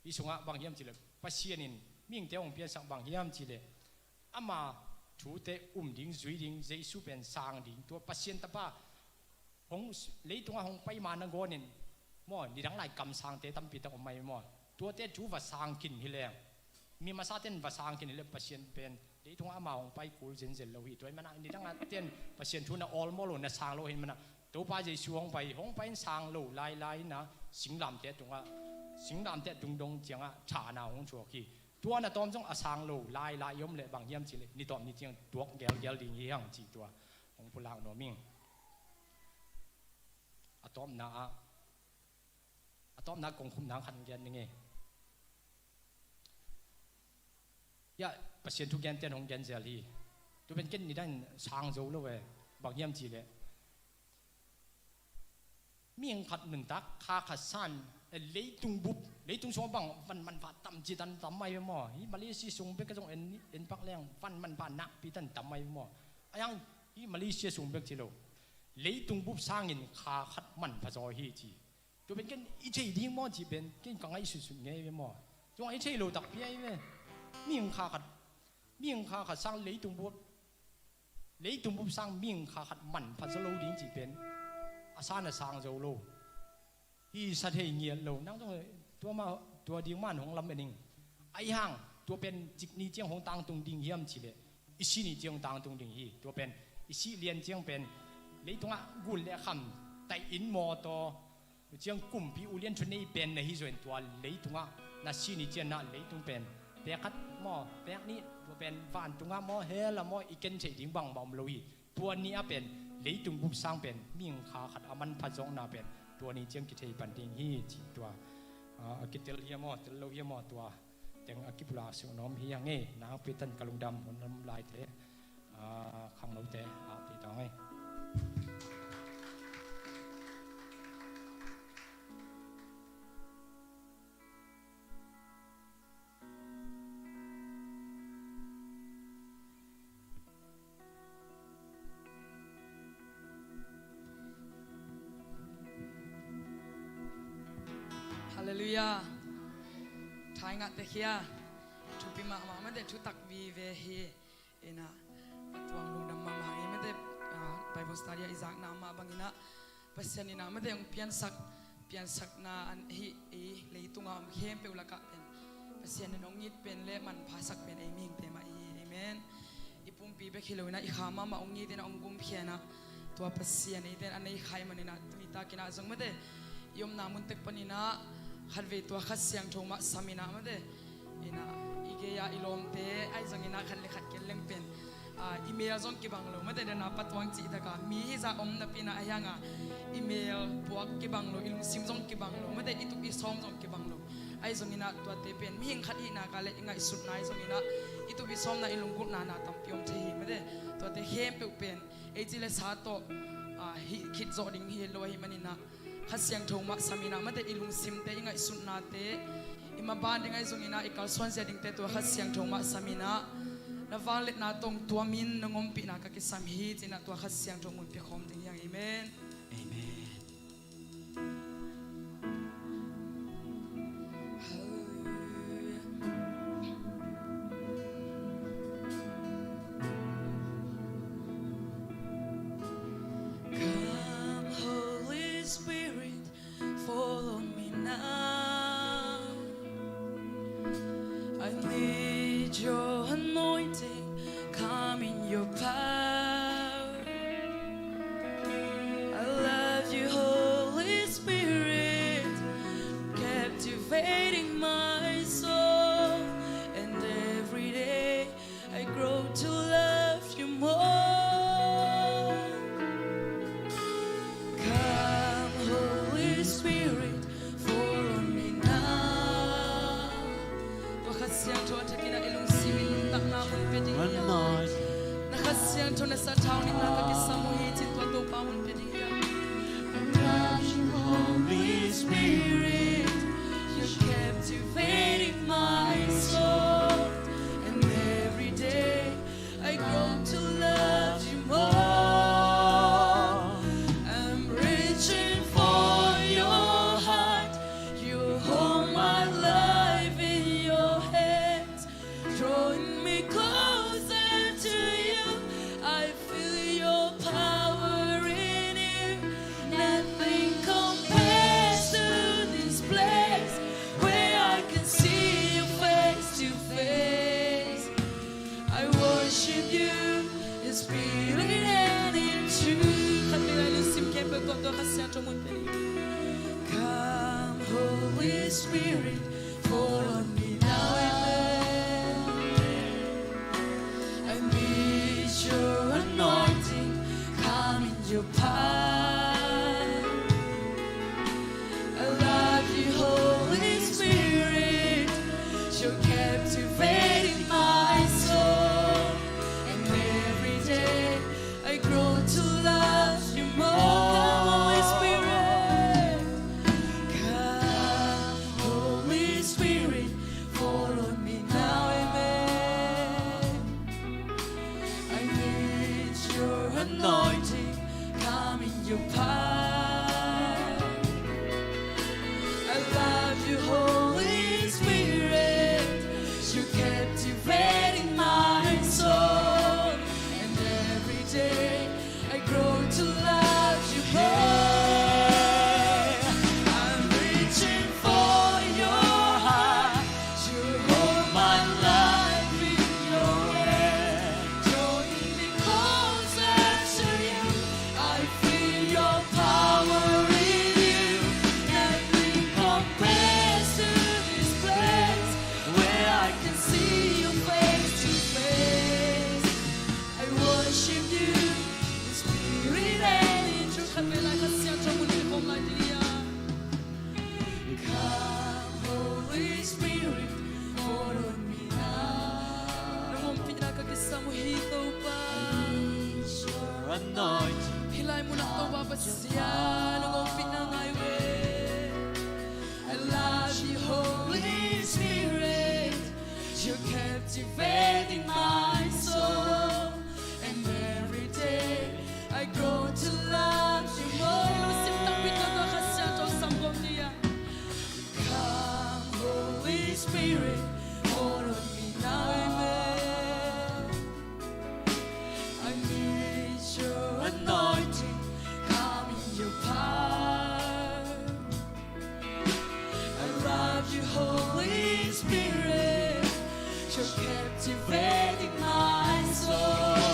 อีสงะบางเฮียมจีเลยปัสเซียนินมิ่งเตองเปียสังบางเฮียมจีเลยอามาชูเตดิ่งจุยดิ่งเจสุเป็นสางดิ่งตัวปัสเซียนตะป้าหงเลยตัวหงไปมานังโกนินมั่วนี่ดังไหลกำสางเตตั้มปีตะอมไม่มั่วตัวเตจูว่าสางกินฮิแรงมีมาซาเต้นว่าสางกินฮิเลปัสเซียนเป็นเลยตัวอามาหงไปกูเจนเจนโลหิตตัวมันนี่ดังเต้นปัสเซียนทุนออลโมโลนะสางโลหิตมันตัวป้าเจสูหงไปสางโลไล่นะสิงลำเตตรงอ่ะสิงลำเตตรงเจียงอ่ะชาหน้าหงชัวขี้ตัวน่ะตอมจงอาสางโลไล่ยมเลยบางเยี่ยมจีเลยนี่ตอมนี่เจียงตัวแกลดิ่งเยี่ยงจีตัวของพลางโนมิงอะตอมน่ากงคุมนางขันแกนยังไงยะประเสียนทุกแกนเต้นของแกนเซลีตัวเป็นแกนนี่ด้านสางโจเลยเว้ยบางเยี่ยมจีเลยมีงขัดหนึ่งตักคาขัดสั้นเลยตุงบุบเลยตุงสองบังฟันมันผ่าต่ำจีตันต่ำไม่หม้อฮิมาเลเซียส่งเป็นกระจงเอ็นปักแรงฟันมันผ่านักปีตันต่ำไม่หม้อไอ้ยังฮิมาเลเซียส่งเป็นจีโร่เลยตุงบุบสร้างเงินคาขัดมันผจญฮีจีตัวเป็นกันอีเจดิ้งหม้อจีเป็นกันกังไอสุดไงหม้อจงไอเจโลตักเปียเว้ยมีงคาขัดสร้างเลยตุงบุบสร้างมีงคาขัดมันผจญโลดิ้งจีเป็นอาซานะสร้างโจโลฮีสัตย์เงียโลนั่งตัวดิ่งมันของลำเองไอ้ห่างตัวเป็นจิกนี่เจียงของต่างตรงดิ่งเยี่ยมจีเลยอิชินี่เจียงต่างตรงดิ่งฮีตัวเป็นอิชิเลียนเจียงเป็นเลยตรงอ่ะกุลเล่คำแต่อินมอตัวเจียงกลุ่มพี่อุเลียนชนนี่เป็นในฮิส่วนตัวเลยตรงอ่ะน่าชินี่เจียงน่ะเลยตรงเป็นแปะคัดมอแปะนี่ตัวเป็นฟานตรงอ่ะมอเฮละมออีกเกนเฉยดิ่งบังบอมโลฮีตัวนี้อ่ะเป็นเลยตรงบุบสร้างเป็นมิ่งขาขัดอามันผจญน่ะเป็นตัวนี้เจียงกิเทปันดิ่งฮีจีตัวกิเตลเฮียมอเตลโลเฮียมอตัวแต่งอากิบุลาสุนอมเฮียงเง่นางปีตันกะลุงดำคนน้ำลายเทขังเราเตะปีตองไงฮาเลลูยาทายงัดเตะเขียทุปีมาไม่ได้ทุตักวีเวฮีเอ็นะตัวลุงดำมาไม่ได้ไปบอสตาเรียอิซักนามาบางอินะภาษานี่นะไม่ได้เปลี่ยนสักนาอันฮีเลยตุงามเข้มเปล่าก็เป็นภาษานี่น้องยิดเป็นเล่มันภาษาเป็นเอมิงเตมาเอเมนอีปุ่ม ปีไปคิโลนะอีขามาองนี้เดนะองกุมเพียนะตัวปัสเซียนี่เดนอันนี้ใครมันนี่นะตุมิตากินะจงไม่ได้ยมนามุนเตกปนินะขัดเวตัวขัดเสียงโทมาสามินะไม่ได้อินะอีเกียอีลมเตไอจงอินะขัดเล็กขัดเกลเลงเป็นอีเมลจงกิบังโลไม่ได้เดนะปัตวังจีตะกามีฮิซาอมนับปีนะอายังอ่ะอีเมลพวกกิบังโลอีลุงซิมจงกิบังโลไม่ได้อีตุกอีซอมจงกิบังโลไอจงอินะตัวเตเป็นมีหิงขัดอีนากาเลงไงสุดนายจงอินะอีตุกอีซอมนะอีลุงกุนานาตัมพิอมเทหิไม่ได้ตัวเตเข้มเปเป็นไอจิเลสาโตคิดจอดิ่งเฮโลหิมันนี่นะขัดเสียงโทมักสามินะไม่ได้อีลุงซิมเตยังไงสุดนาเตอิมาบานยังไงจงอินะอีกาลส่วนเสียดิ่งเตตัวขัดเสียงโทมักสามินะนวาเล็ดนาตรงตัวมินนงมปีนากักิสามฮีจินะตัวขัดเสียงโทมุนเปียคอมดิ่งยังเอเมนเอเมนI need your anointing, come in your power. I love you, Holy Spirit, captivating my soul. And every day I grow to love you more. Come, Holy Spirit, fall on me now. ขัดเสียงโทนทักกินะอิลุงซิมิลุงตักนามุนเป็นยังไงนะขัดเสียงโทนสัตว์เท้านี่นากักิสามุฮีจิตตัวโตปามุนเป็นยังไง Holy Spirit, you're captivating my soul, and every day I grow to love you more. I'm reaching for your heart, you hold my life in your hands, drawing me closer to you. I feel your power in you. Nothing compares to this place where I can see you face to face. I worship you in spirit and in truth. Come, Holy Spirit, fall on me now, amen. I need your anointing, come in your power. I love you, Holy Spirit, you're captivating my soul. And every day I grow to love you more. Come, Holy Spirit, come, Holy Spirit, fall on me now, amen. I need your anointing, come in your power. I love you, Holy Spirit, you're captivating my soul. And every day I grow to love you more. I'm reaching for your heart, you hold my life in your hand, drawing me closer to you. I feel your power in you. Nothing compares to this place where I can see you face to face. I worship you in spirit and in truth. Come, Holy Spirit, fall on me now. Need your anointing. Hilay mo na ito babasya Nung pinangay we I love you, Holy Spirit, you're captivating my soul. And every day I grow to love you more. Come, Holy Spirit, fall on me now, amen. I need your anointing, come in your power. I love you, Holy Spirit, you're captivating my soul.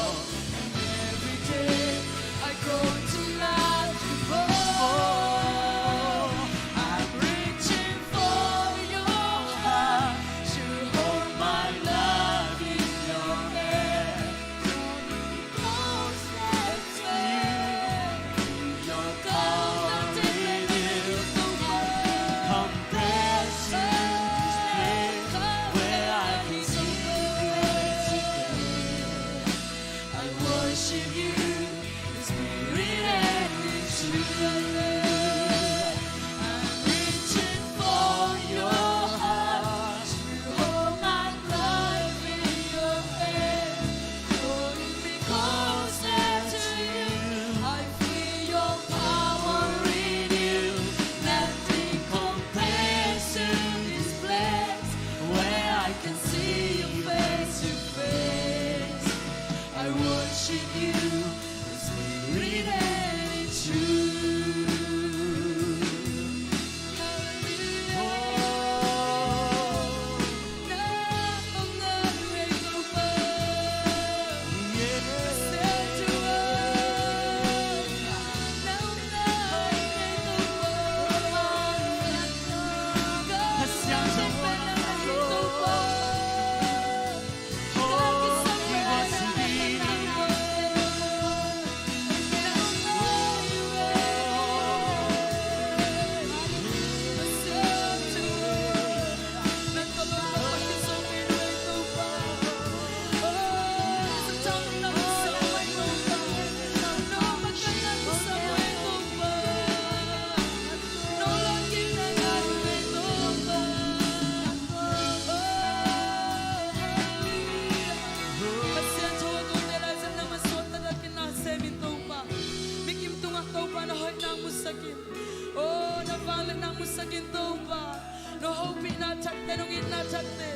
chatte nung ina chatte.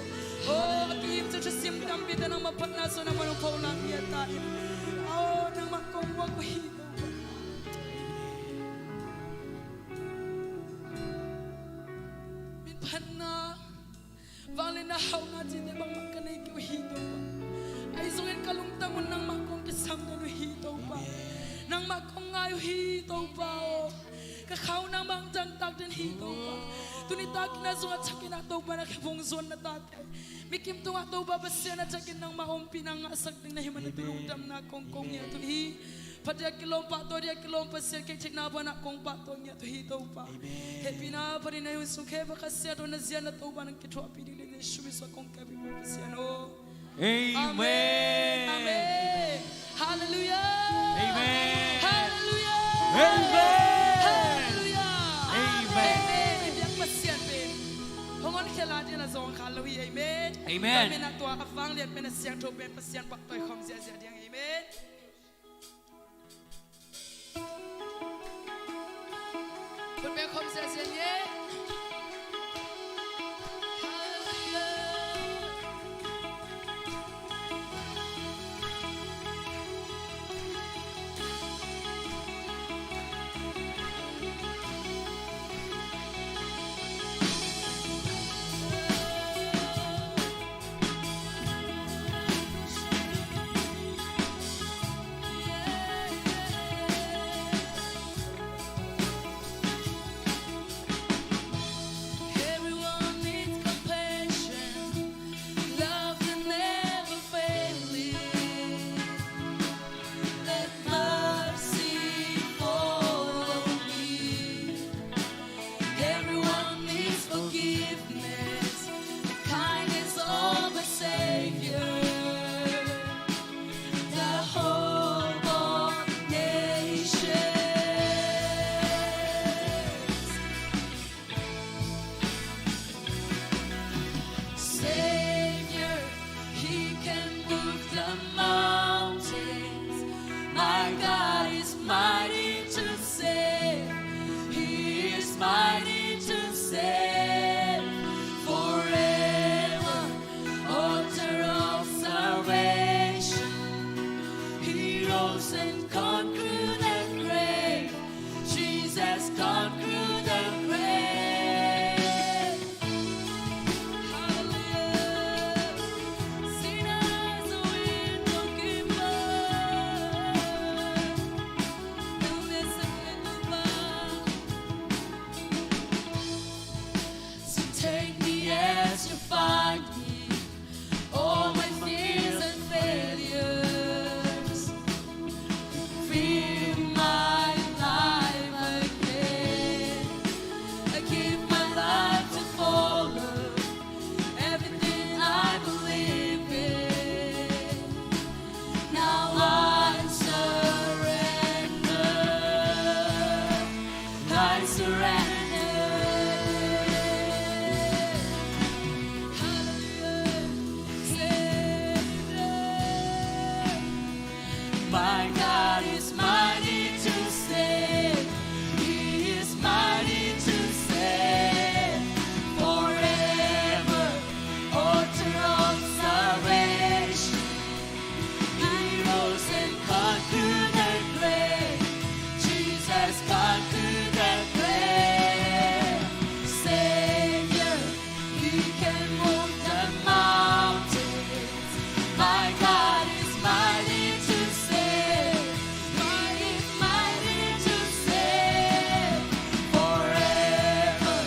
Oh, akim sa sim kampi na nang mapatnaso na manong kaulang yatain. Oh, nang makongwa ko hito. Minpan na, vale na hao nga dyan bang makanay ko hito pa. Ay sungin kalungtangon nang makong kisam na no hito pa. Nang makong ngayo hito pa oh. Kakao nang bang jangtag din hito pa. Tunitag na sungat sakin ato pa na kibungson na tatay. Mikim tong ato ba basya na sakin nang maumpi nang asag din na himan na tinugdam na kongkong niya to hi. Pada kilom pato dia kilom pasir kay check na ba na kong pato niya to hito pa. Happy na pa rin na yung sukhe ba kasi ato na ziyan na to ba ng kitwa pidili na shumis wa kong kabi mo pasya no. Amen. Amen. Hallelujah. Amen. Hallelujah. Amen. Hallelujah. Amen. Biyak pasyan ben. Hongon kela dia na zong hallelujah. Amen. Amen. Kami na tua afang liat ben siang to ben pasyan pak toy khom sia sia diang amen. Put ben khom sia sia ye. Everyone needs compassion, love that never fails. Let mercy follow me. Everyone needs forgiveness, the kindness of a Savior, the hope of nations. Savior, He can move the mountains. My God is mighty to save. He is mighty to save forever. Author of salvation, He rose and conquered the grave. Jesus conquered the grave. Hallelujah. Sinners will not give up. Don't miss a So take me as you find me. All my fears and failures. Fill my life again. I give my life to follow everything I believe in. Now I surrender. I surrender. My God is mighty to save. He is mighty to save forever. Author of salvation, He rose and conquered the grave. Jesus conquered the grave. Savior, He can move the mountains. My God is mighty to save. Mighty to save forever.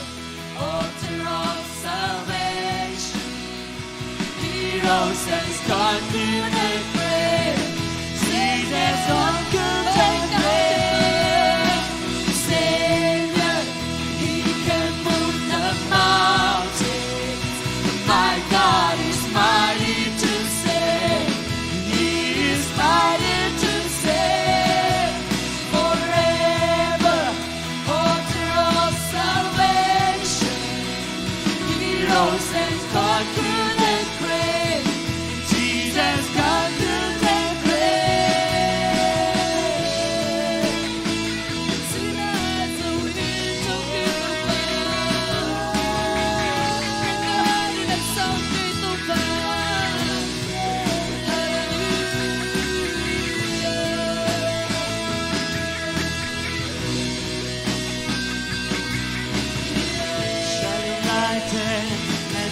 Author of salvation, He rose and conquered the grave. Jesus conquered the grave. Savior, He can move the mountains. My God is mighty to save. He is mighty to save forever. Author of salvation, He rose and conquered the grave. Jesus conquered the grave.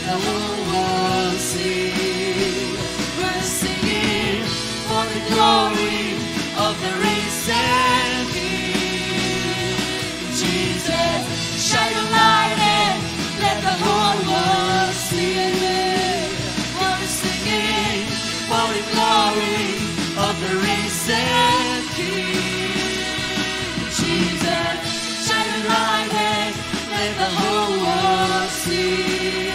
the whole world see. We're singing for the glory of the risen King. Jesus, shine your light and let the whole world see. We're singing for the glory of the risen King. Jesus, shine your light and let the whole world see.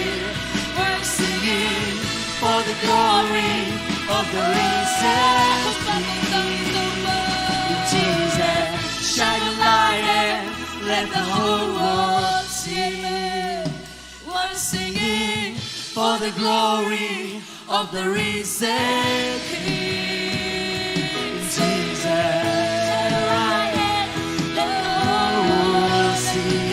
We're singing for the glory of the risen King. Jesus, shine your light and let the whole world see. We're singing for the glory of the risen King. Jesus, shine your light and let the whole world see.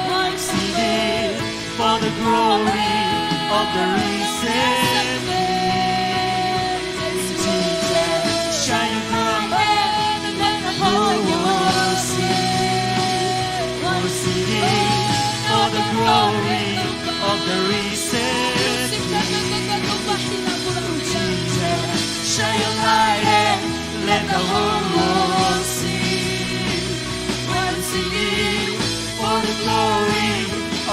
We're singing for the glory of the risen King. Jesus, shine your light and let the whole world see. We're singing for the glory of the risen King. Jesus, shine your light and let the whole world see. We're singing for the glory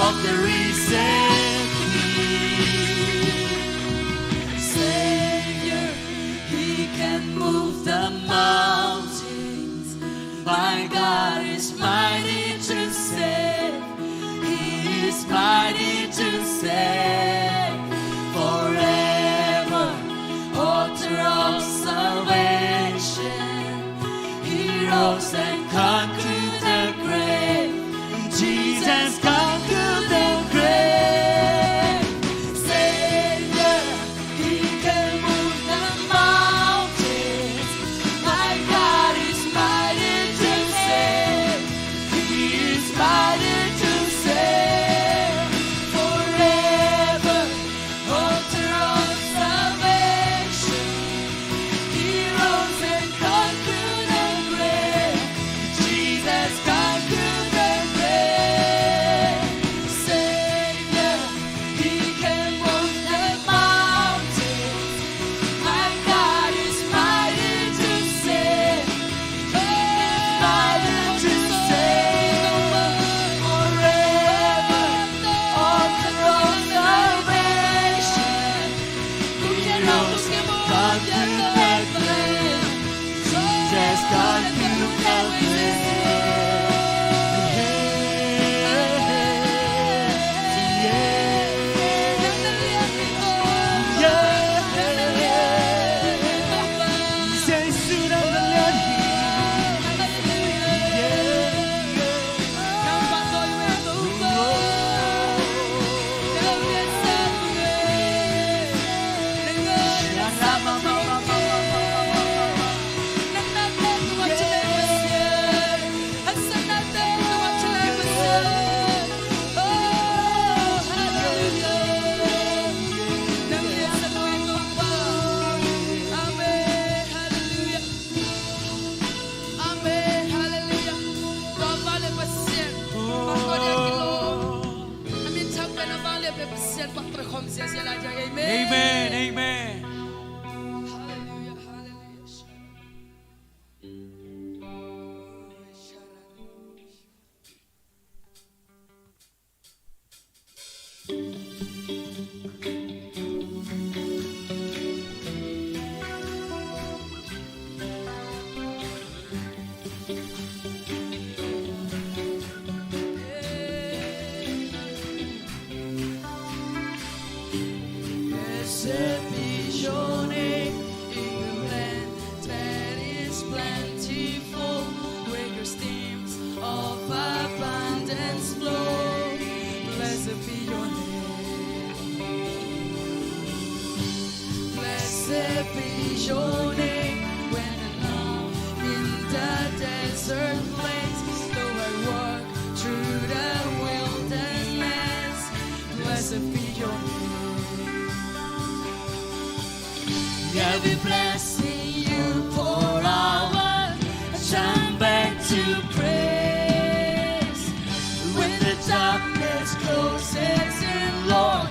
of the risen King. Savior, He can move the mountains. My God is mighty to save. He is mighty to save. Forever, author of salvation. He rose and conquered the grave. Jesus conquered the grave. Savior, He can move the mountains. My God is mighty to save. He is mighty to save. Forever, author of salvation. He rose and conquered the grave. Jesus conquered the grave. Savior, He can move the mountains. My God is mighty to save. He is mighty to save. Forever, author of salvation. He rose and conquered the grave. Jesus conquered the grave. Amen, amen. Hallelujah, hallelujah. Blessed be your name in the land that is plentiful, where your streams of abundance flow. Blessed be your name. Blessed be your name when alone in the desert place. Though I walk through the wilderness, blessed be your name. Every blessing you pour out, I turn back to praise. When the darkness closes in, Lord,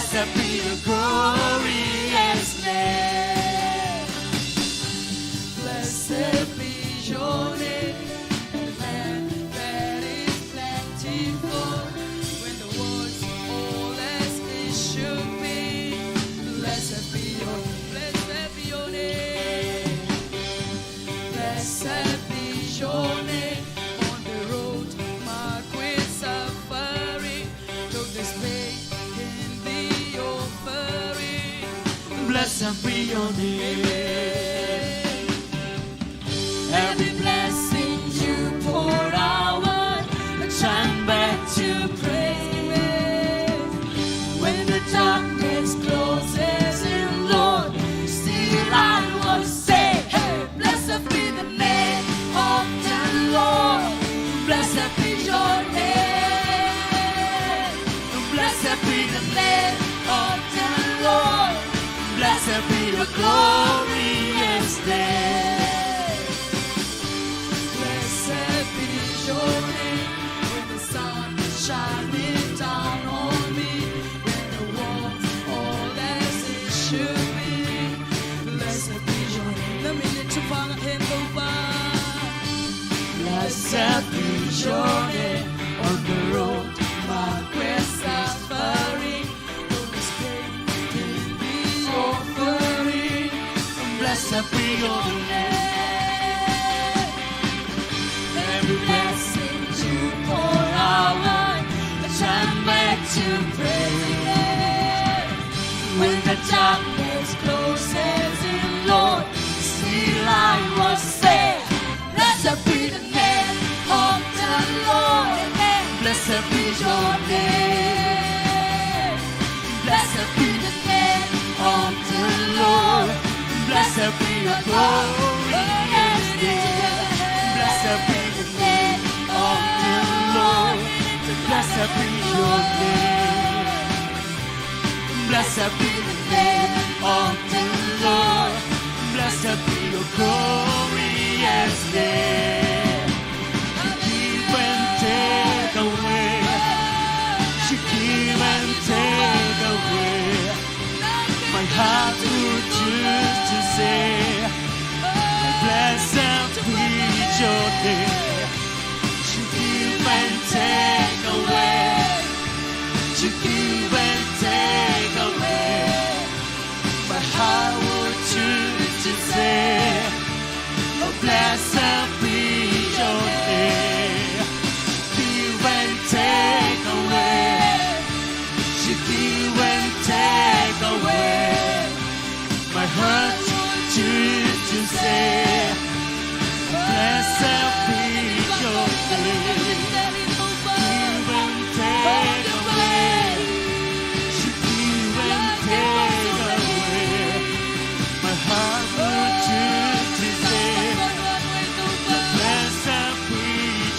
Blessed be your glorious name. Blessed be your name, and the land that is plentiful. When the world's all as it should be, blessed be your name. Blessed be your name. On the road marked with suffering, though this pain in the offering. Blessed be your name. Every blessing you pour out, I turn back to praise. When the darkness closes in, Lord, still I will say, hey, blessed be the name of the Lord. Blessed be your name. Blessed be the name of the Lord. Blessed be your glorious name. Blessed be your name. When the sun is shining down on me, when the world's all as it should be, blessed be your name. Let me lift your hand over. Blessed be your name on the road, my With suffering, though this pain can be offering. blessed be your name. Every blessing you pour out, I turn back to praise. When the darkness closes in, Lord, still I will say, blessed be the name of the Lord. Blessed be your name. Blessed be the name of the Lord. Blessed be your glorious name. Blessed be the name of the Lord. Blessed be your name. Blessed be the name of the Lord. Blessed be your glorious name. Give and take away. She give and take away. My heart would choose to say, blessed be your name. She give and take away. She give and take away. My heart would choose to say, blessed be your name. Give and take away. She give and take away. My heart would choose to say, blessed be your name. Give and take away. She give and take away. My heart would choose to say, blessed be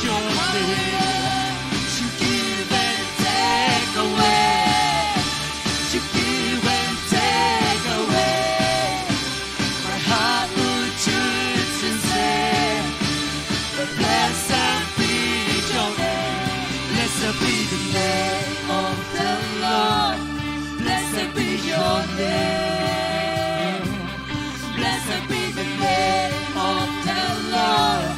your name. She give and take away. She give and take away. My heart would choose to say, blessed be your name. Blessed be the name of the Lord. Blessed be your name. Blessed be the name of the Lord.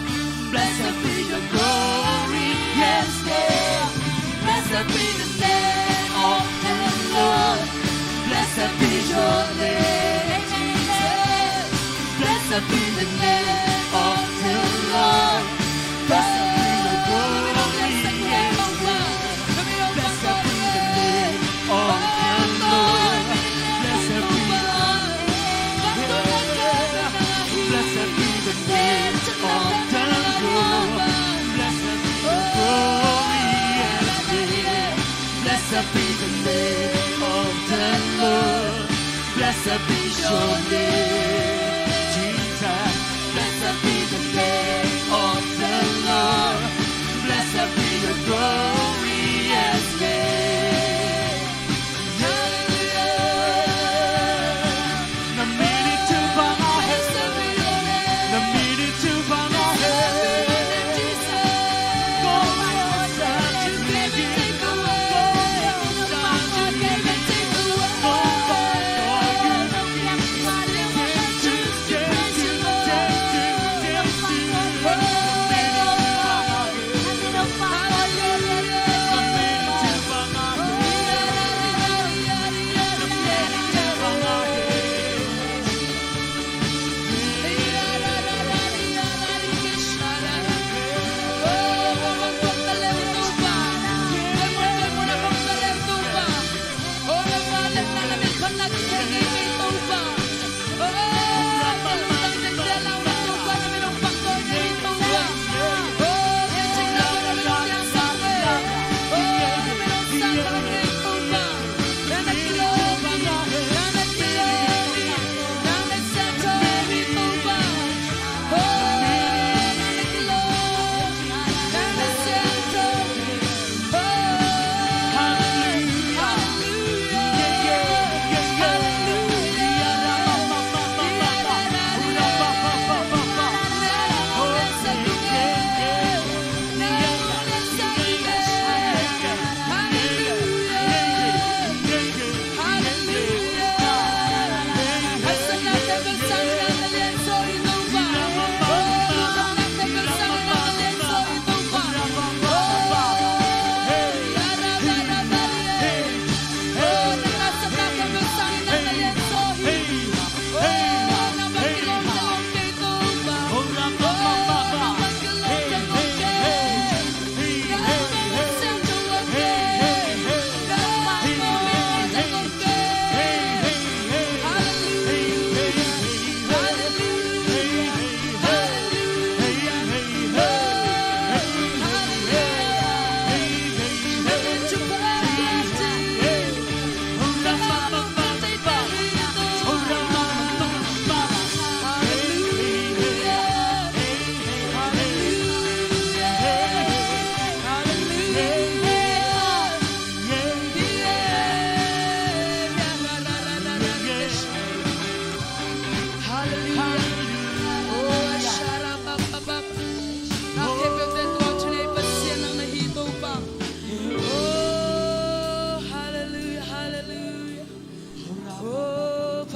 Blessed be your glorious name. Blessed be the name of the Lord. Blessed be your name, Jesus. Blessed be the name of the Lord. Blessed be your glorious name. Blessed be the name of the Lord. Blessed be Blessed be the name of the Lord. Blessed be your glorious name. Blessed be the name of the Lord. Blessed be your name, Jesus. Blessed be the name of the Lord. Blessed be your glorious name. The minute to bow our heads, the minute to bow our heads. Go my heart, to give it, take away.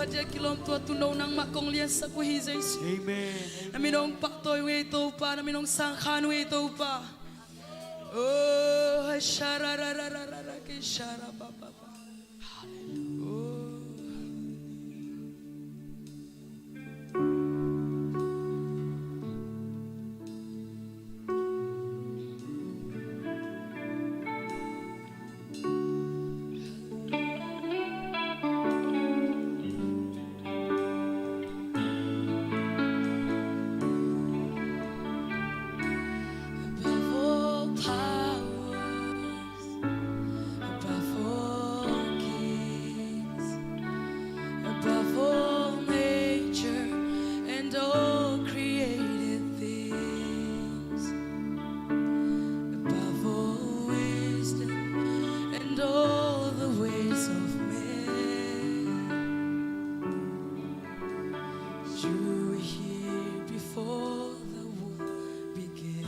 je kilom tua tu no nang makong lian sa ku hi Jesus. Amen. Na minong pa toy we to pa, na minong sangkhan we to pa. Oh, shara ra ra ra ra ra ke shara ba ba ba. Above all powers, above all kings, above all nature and all created things, above all wisdom and all the ways of men. You were here before the world began.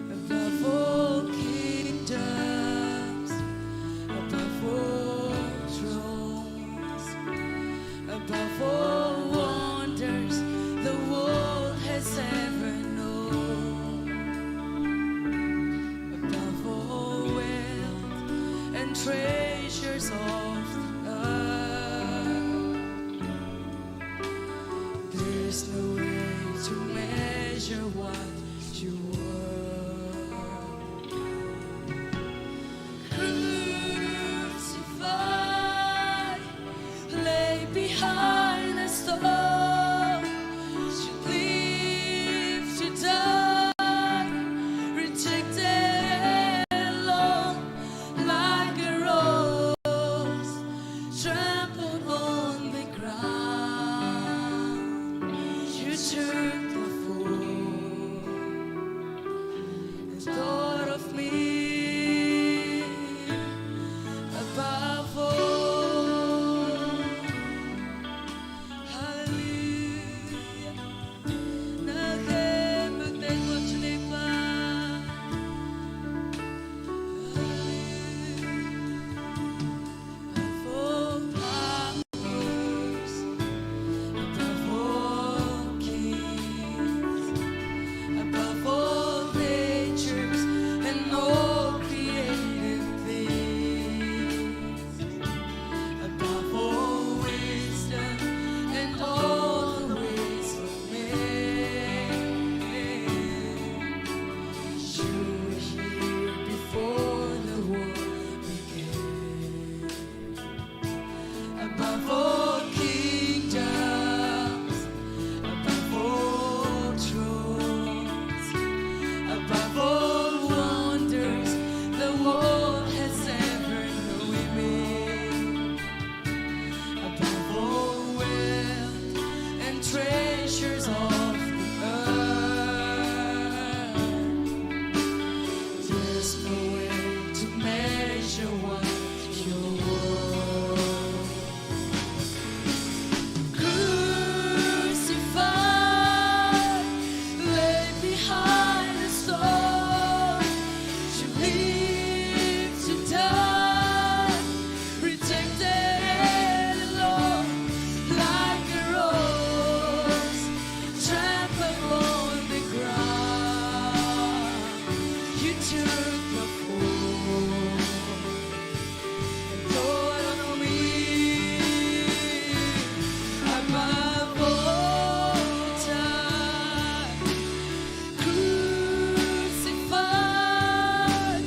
Above all kingdoms, above all thrones, above all wonders the world has ever known, above all wealth and treasures of the earth. There's no way to measure what you were. Crucified, lay behind a stone. You live to die, rejected and alone, like a rose trampled on the ground. You took the fall and thought of me above all. Hallelujah. Nakemuteng mo chinipa. Above all powers, above all kings, above all natures and all created things, above all wisdom and all the ways of men. You were here before the world began. Above all kingdoms, above all thrones, above all wonders the world has ever known, above all wealth and treasures of the earth. There's no way to measure what you're worth. Crucified, lay behind a stone. You live to die, rejected and alone, like a rose trampled on the ground. You took the fall and thought of me above all time. Crucified,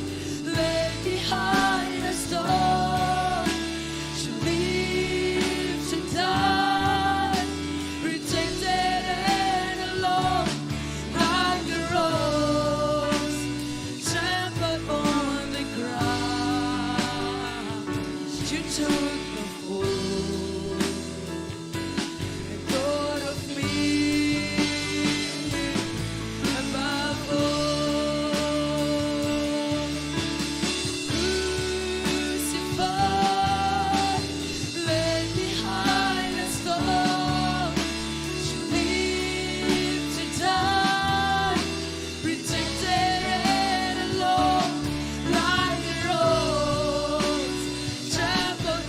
lay behind a stone. You live to die, rejected and alone, like a rose trampled on the ground. You took the fall and thought of me above all. Crucified, lay behind a stone. You live to die, rejected and alone, like a rose trampled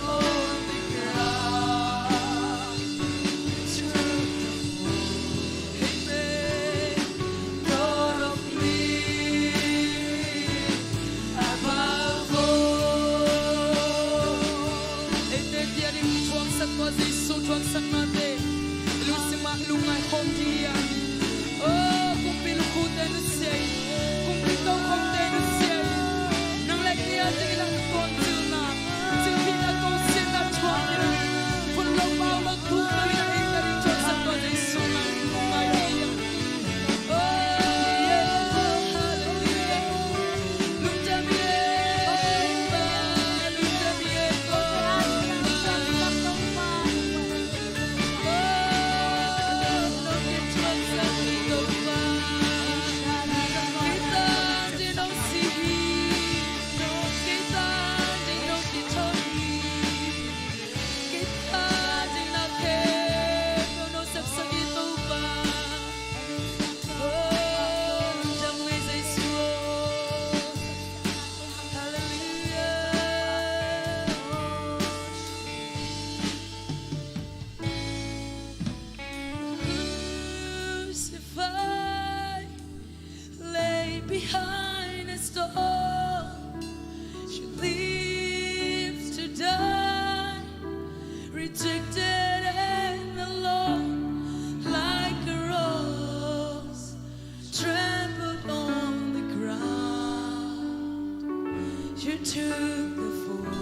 the fall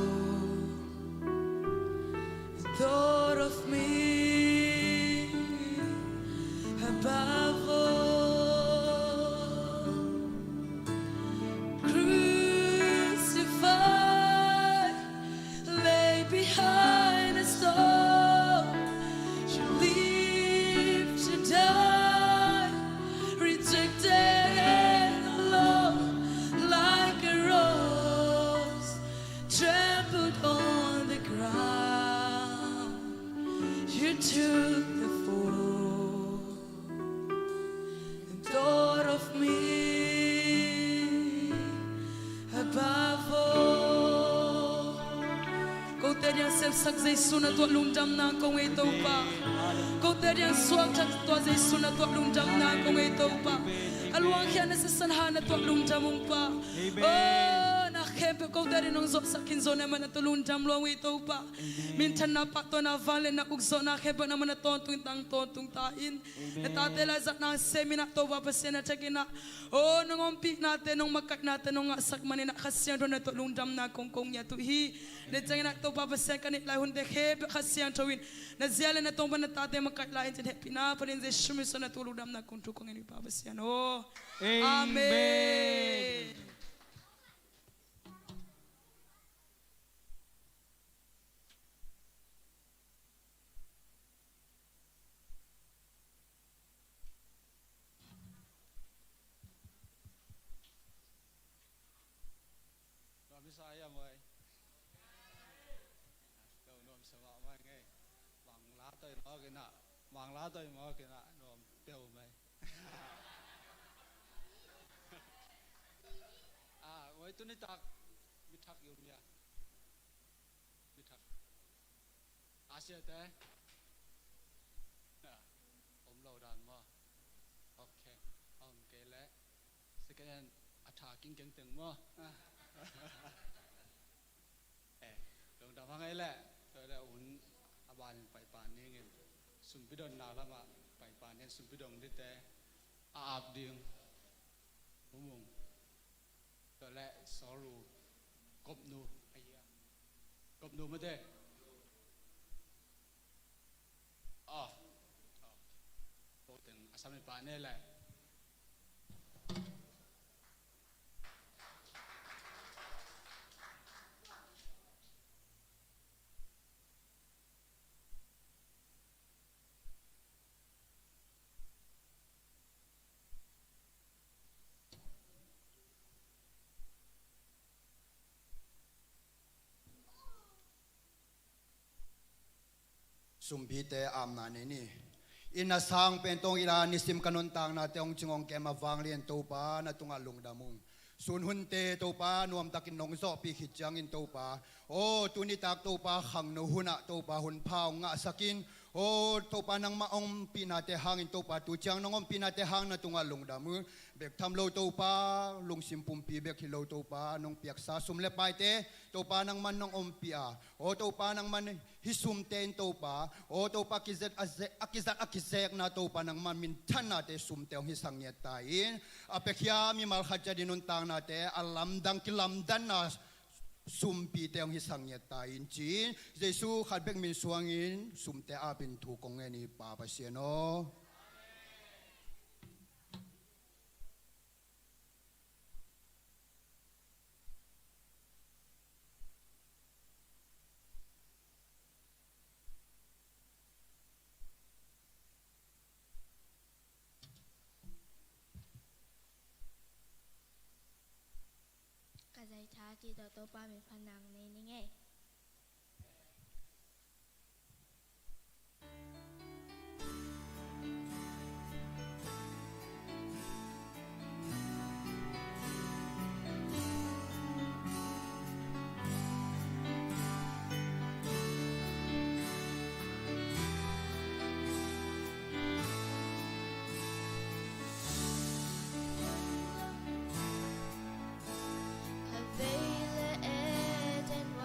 and thought of me above all, crucified, lay behind a stone, you live to die, rejected and alone, like a rose trampled on the ground. You took the fall and thought of me above all. Câu tên yang xếp sắc dây xuân ở tuột lung trăm nàng công ấy tâu pa. Câu tên yang suang chắc tuột dây xuân ở tuột lung trăm nàng công ấy tâu pa. Aluang hian na sa sanhan na tuột lung trăm mong pa. Oh, na kempe câu tên nong zot sakin zone man na tuột lung trăm luang ấy tâu pa. Min tan na pa to na vale na ugzo na kempe na man na ton tung ta in. Na tatela zat na semina to pa pasen na chakina. Oh, nong ompi natin nong makat natin nong asak man na kasyan do na tuột lung trăm na kong ya tu hi. Na changin na to pa pasen kanit la hunde kempe kasyan tawin. Na ziala na tong ban na tate makat la in happy na pa rin ze shumiso na tulog dam na kung tukong ini pa pasen. Oh, Amen. Nói sai em ơi, đâu nói sao mà nghe, vàng lá tôi nói cái nọ, vàng lá tôi nói cái nọ, nói tiêu mày. Với tôi nói tak, biết thắc yêu nha, biết thắc, Asia thế, nè, lâu đàn mà, ok, cái lẽ, sẽ cái này, thà kinh kinh từng mà. Dong dah pangai le, ada un aban pai pan ni ngin, sumpidon nala ma pai pan ni sumpidon di te, aap ding, mumung, le soru, kopnu, ayah, kopnu mete, boten asam ni pan ni le. Sumpi te amna ni ina sang pentong ila nisim kanon tang na teong chingong kema wang lien topa na tunga lungdamung sun hunte topa nuam takin nong zo pi khitjang in topa o tuni tak topa khang no huna topa hun phao nga sakin o topa nang maong pinate hangin topa tu chang nongom pinate hang na tunga lungdamu bek tham lo topa lungsim pumpi bek hilo topa nong piak sa sumle paite topa nang man nong ompia o topa nang man hisum ten topa o topa kizet akizek na topa nang man min than na te sum teong hisang yet tain apekya mi mal khaja dinun tang na te alam dang kilam dan na sumpi teong hisang yet tain chin jesu khatbek min suangin sumte apin thu kong ni pa pa siano giải thả chỉ đầu tô ba mình phần nặng này nghe Avail and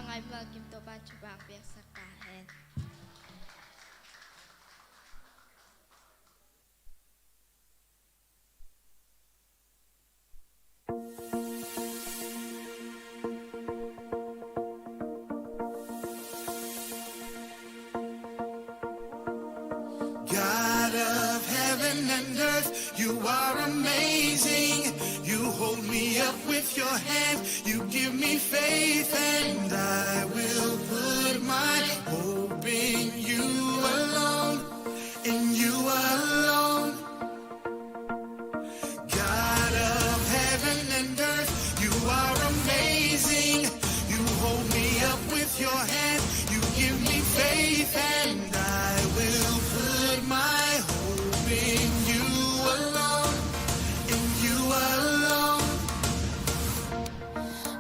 ngai ba kim to ba chu bang pek sak ta hen God of heaven and earth, you are amazing. You hold me up with your hand, you give me faith, and I will put my hope in you alone, in you alone. God of heaven and earth, you are amazing. You hold me up with your hand, you give me faith, and I will put my hope in you alone, in you alone.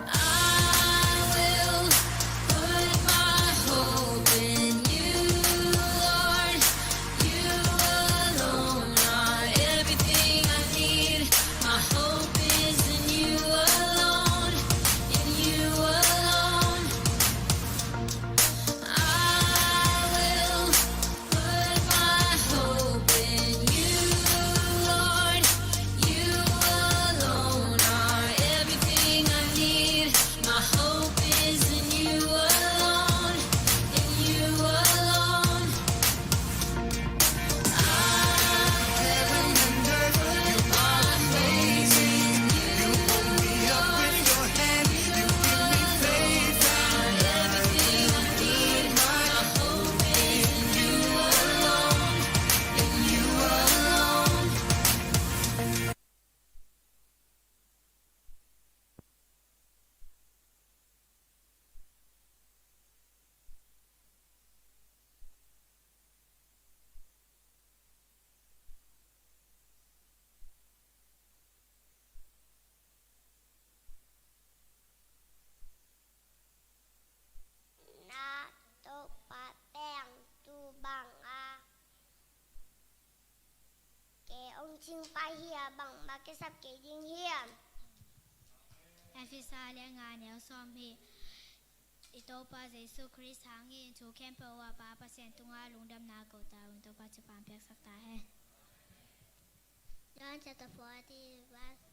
I will put my hope in you, Lord. You alone are everything I need. My hope is in you alone, in you alone. I will put my hope in you, Lord. You alone are everything I need. My hope is in you alone, in you alone. Heaven and earth, you are amazing. You hold me up with your hand, you give me faith, and I will put my hope in you alone, in you alone. na to pa teng tu bang a ke ông chinh pa hia bang ma ke sap ke ding hia Efisa le nga ne som hi ito pa Jesu Christ hangin chu kempo wa pa pasien tunga lungdam na ko ta un to pa chu pam pek sak ta hen John chapter 40 verse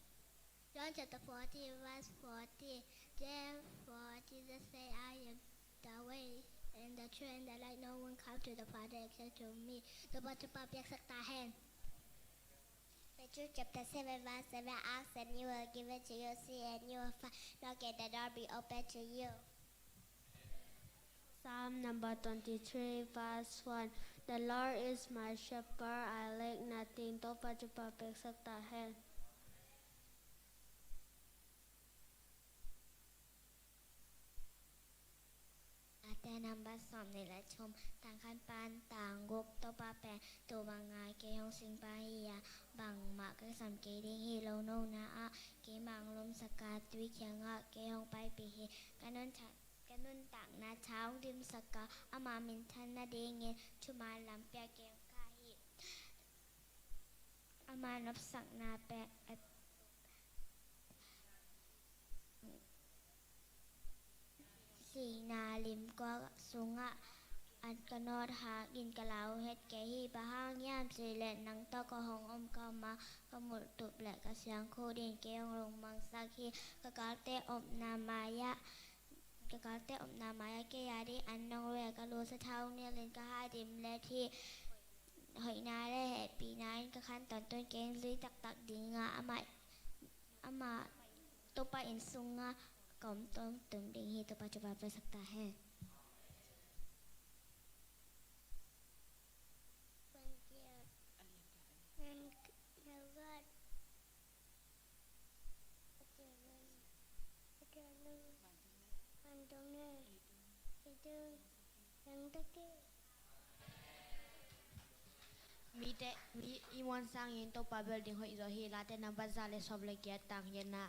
John chapter 40 verse 40 Therefore Jesus said I am the way and the truth and the light no one come to the Father except through me to pa chu pam pek sak ta hen Matthew chapter 7 verse 7 ask and you will give it to you see and you will find knock and the door be open to you Psalm number 23 verse 1 The Lord is my shepherd, I lack nothing. Tốt ba chụp ba bẹc sắc ta hen.แต่นำบัดสอมในและชมต่างคันปานต่างกกตปาแปนตัวบางงายเกยองสิงปาฮียาบางหมากก็สัมเกดิฮีโลโนนาอะเกมังลมสกาตวิเคียงอะเกยองไปปีเฮกันนนฉัดกันนนต่างนาเช้าดิมสกาอามามินทันนาเดงเงชุมาลำเปียเกยองกาฮีอามานับสักนาแปะสีนาลิมก็สุงะอันกนอดหากินกะลาวเฮ็ดแกฮีบะห้างย่ามสีและนังตอกะหองอมกามาขมุดตุบและกะเสียงโคดินเกยงลงมังสักฮีกะกาเตอบนามายะกะกาเตอบนามายะเกยาดิอันนองเวกะลูสะเทาเนี่ยเล่นกะหาดิมและที่หอยนาและแห่ปีนั้นกะคันตอนต้นเกงซุยตักดีงะอามาตปะอินซุงะก่อมต้มตึงดิงฮีตัวปัจจุบันประสักตาแห่มันเกียรมันเนื้อเกิดเจริญเจริญมันตรงนี้itu yang teki Mi te mi iwan sang yin to pa building ho izo hi la te na bazale soble kia tang yena.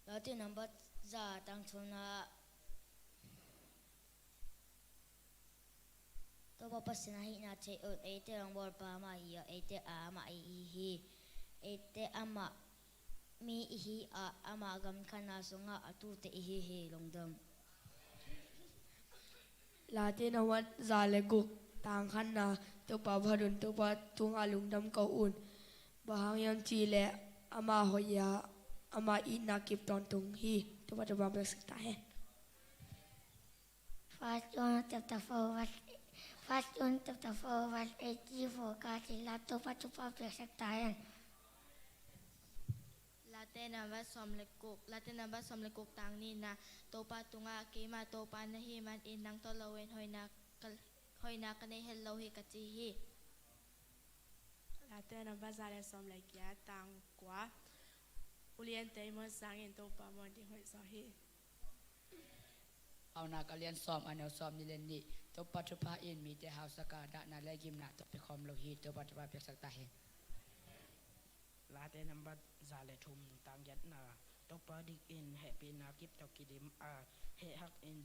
Đó thì nằm bắt giả tăng chôn là tôi bảo bác sĩ này na chơi ở ấy thế lòng bò bà mà hi ấy thế à mà hi ấy thế à mà มีอิฮิอะอามากำขนาสงะอตุเตอิฮิเฮลงดำ Latin awat zaleguk tangkan na tu pa bharun tu pa tung alung dam kau un bahang yang chile ama hoya ama ina kip ton tung hi tu pa tu pa bersekta hen Fast on chapter 4 verse Fast on chapter 4 verse 84 kasila tu pa bersektayan Latin number som lekuk tang ni na topa tunga kima topa na himan inang tolawen hoy na kane hello hi kachihi Latin number zale som lekya tang kwa ulien te mo sangin topa mo di hoy so hi เอานักเรียนซ้อมอันเอาซ้อมนี่เล่นนี่ตัวปัจจุบันอินมีแต่หาวสกาดะนาและยิมนาตัวไปคอมโลหิตตัวปัจจุบันเป็นสักตาเห็น Latin number zale thum tang yat na topa dik in happy na kip to kidim he hak in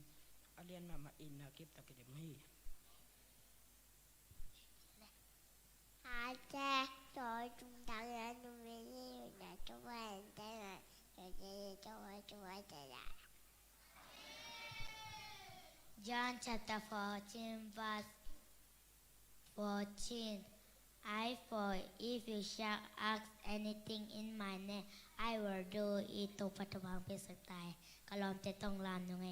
alien mama in na kip to kidim hi Aja tôi chúng ta là chúng mình là chúng mình đây là chúng đây là John chapter 14 verse 14 I for if you shall ask anything in my name I will do it ตัวปัจจุบันเป็นสไตล์กลอมจะต้องรำยังไง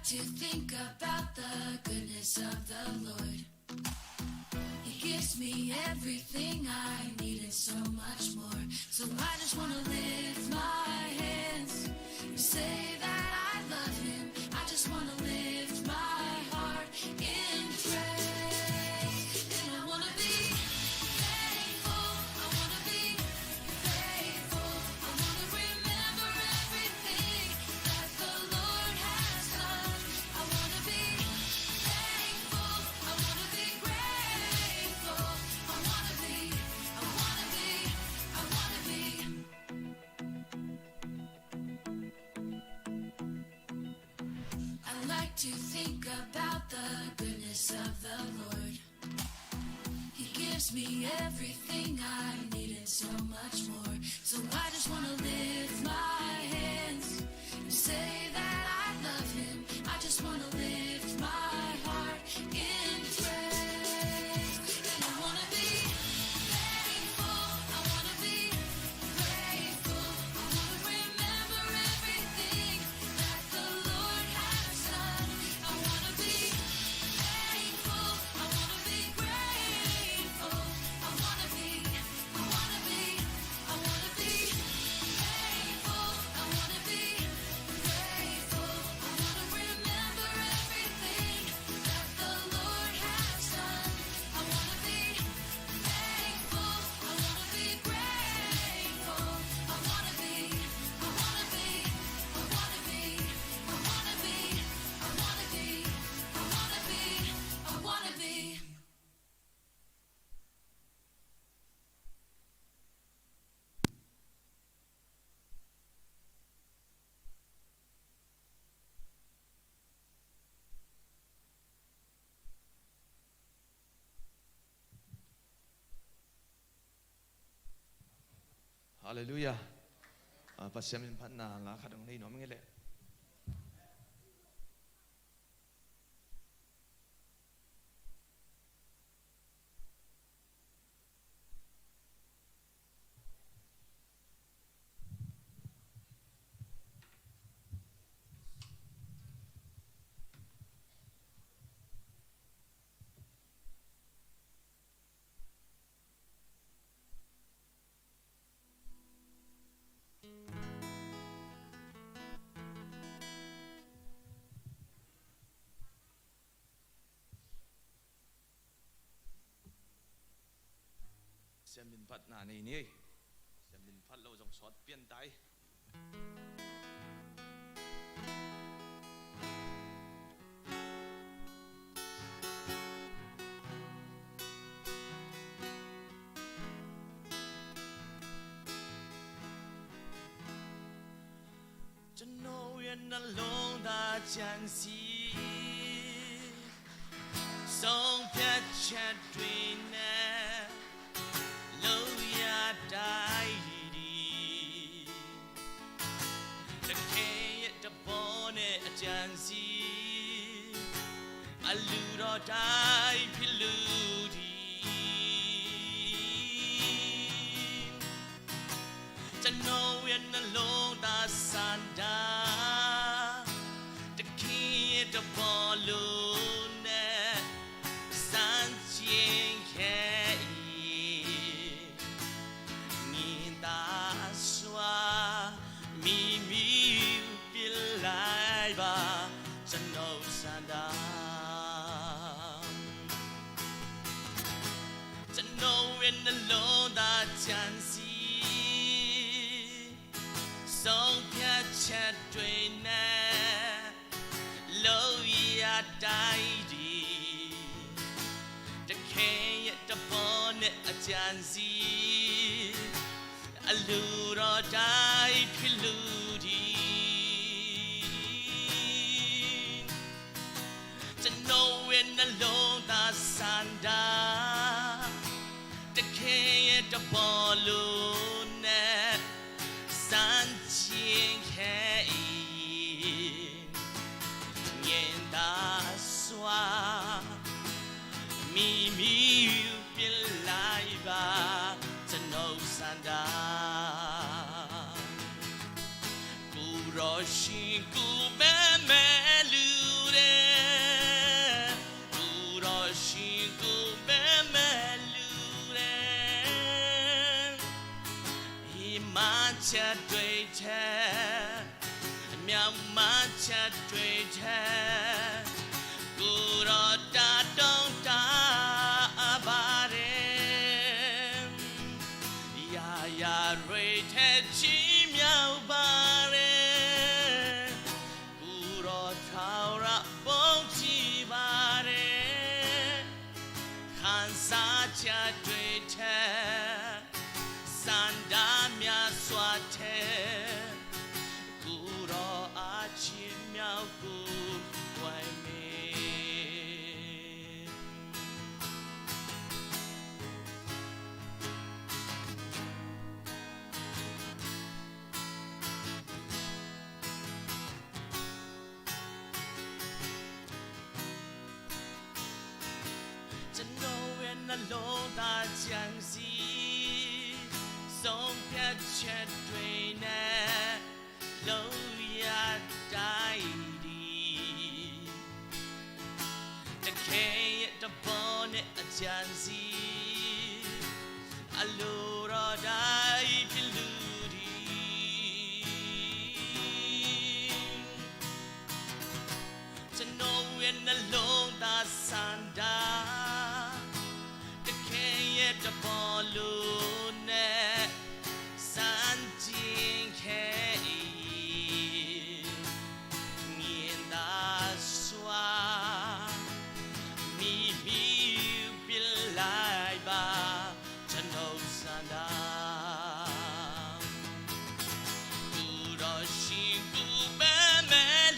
to think about the goodness of the Lord. He gives me everything I need and so much more. So I just want to lift my hands and say that I love him. I just want to lift my heart in praise. And I want to be thankful. I want to be faithful. I want to remember everything that the Lord has done. I want to be thankful. I want to be grateful. I want to be. I like to think about the goodness of the Lord. He gives me everything I need and so much more. So I just want to lift my hands and say that I love him. I just want to lift my heart in praise. And I want to be thankful. I want to be grateful. I want to remember everything that the Lord has done. I want to be thankful. I want to be grateful. I want to be thankful. I want to be grateful. I want to remember everything that the Lord has done. I want to be thankful. I want to be grateful. I want to be. Hallelujah. Pasyamin pa na nga kadang na inom ngile. Xem min phát nà này nè, xem min phát lâu dòng sót biên tay. Cho nô yên đã lâu đã chẳng gì, sông phía chặt đuôi nè. Lâu ya đại đi, đã kể đã bỏ nè chẳng gì, alu đó đại phi lưu đi, chân nô yên na lông ta san đa, đã kể đã bỏ luôn nè, san chiên khe. In the Lord that can see, song pia chat doing low ya died. The king at the bonnet a jansi, a lure die piludi. To know in the Lord that sanda. The balloon san chiên khe nhìn ta xóa mi mi biến lại và chân nâu san đa cù rồi xin cù bé mẹ lưu 满车对车，苗满车对车，古罗达东达巴人，呀呀瑞特奇妙巴人，古罗陶拉蹦起巴人，看啥车对车。三大苗刷铁，古老阿奇苗古外面。真诺言那龙大江西。送别却对呢，路呀带的，这开的波呢将是，阿路罗带皮路的，这诺言的龙大山大，这开的波路。三金开，面大刷，咪咪别来吧，真好山大，古老辛苦慢慢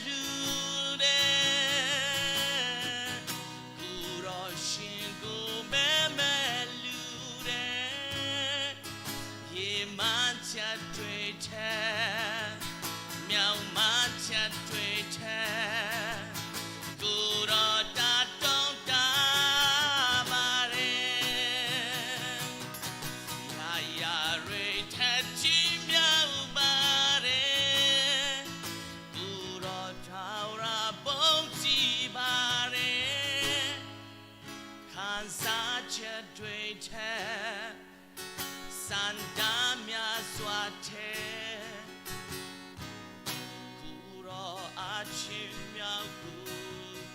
路的，古老辛苦慢慢路的。满车对车，苗满车对车，古罗达东达巴人，呀呀瑞特奇苗巴人，古罗陶拉蹦起巴人，看啥车对车。三大苗刷铁，古老阿奇苗古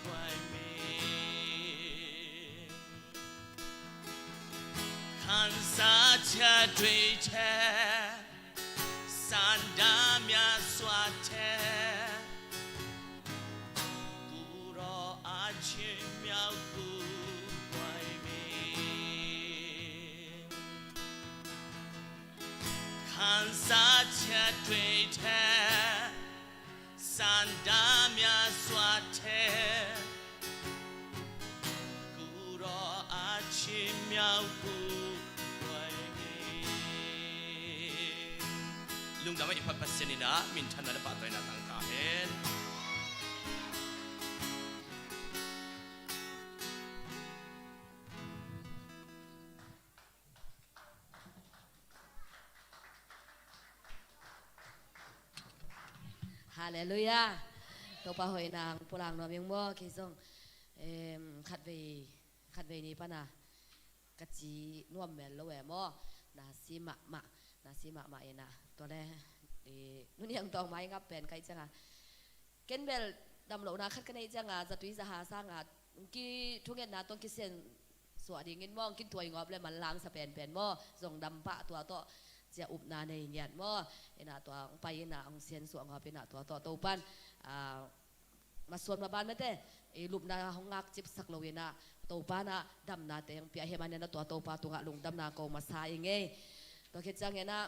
怪美，看啥车对车，三大苗刷铁，古老阿奇苗古。看啥车对车，三大苗刷铁，古老阿奇苗古怪美。ลุงดำไม่พัดพัดเสนินะมินทันนันปะตัวนังกาเห็นฮาเลลูยาตัวปะหอยนางปุรังนอมยังบ่คิดส่งขัดเวนี้ปะนะกะจีนวมแม่นละแหวมอนาซีมะเอนะตัวแรนุ่นยังตองไม้งับเป็นไกจังอ่ะเกนเบลดำโลนาคัดกันในจังอ่ะจะตุยสหาสร้างอ่ะกี่ทุกเงินนะต้องกิเซนสวัสดีเงินมองกินถวยงอบเลยมันล้างสเปนเป็นมอส่งดำปะตัวโตจะอุบนาในยันมอเอ็นะตัวไปนะองเซียนสวงงอบเป็นนะตัวโตปันมาส่วนมาบ้านไม่ได้ลุบนาห้องงักจิบสักโลเวนะโตปันนะดำนาแต่ยังเปียเฮมันเนี่ยตัวโตปาตัวลุงดำนาโกมาซาเองไงตัวคิดจังเงี้ยนะ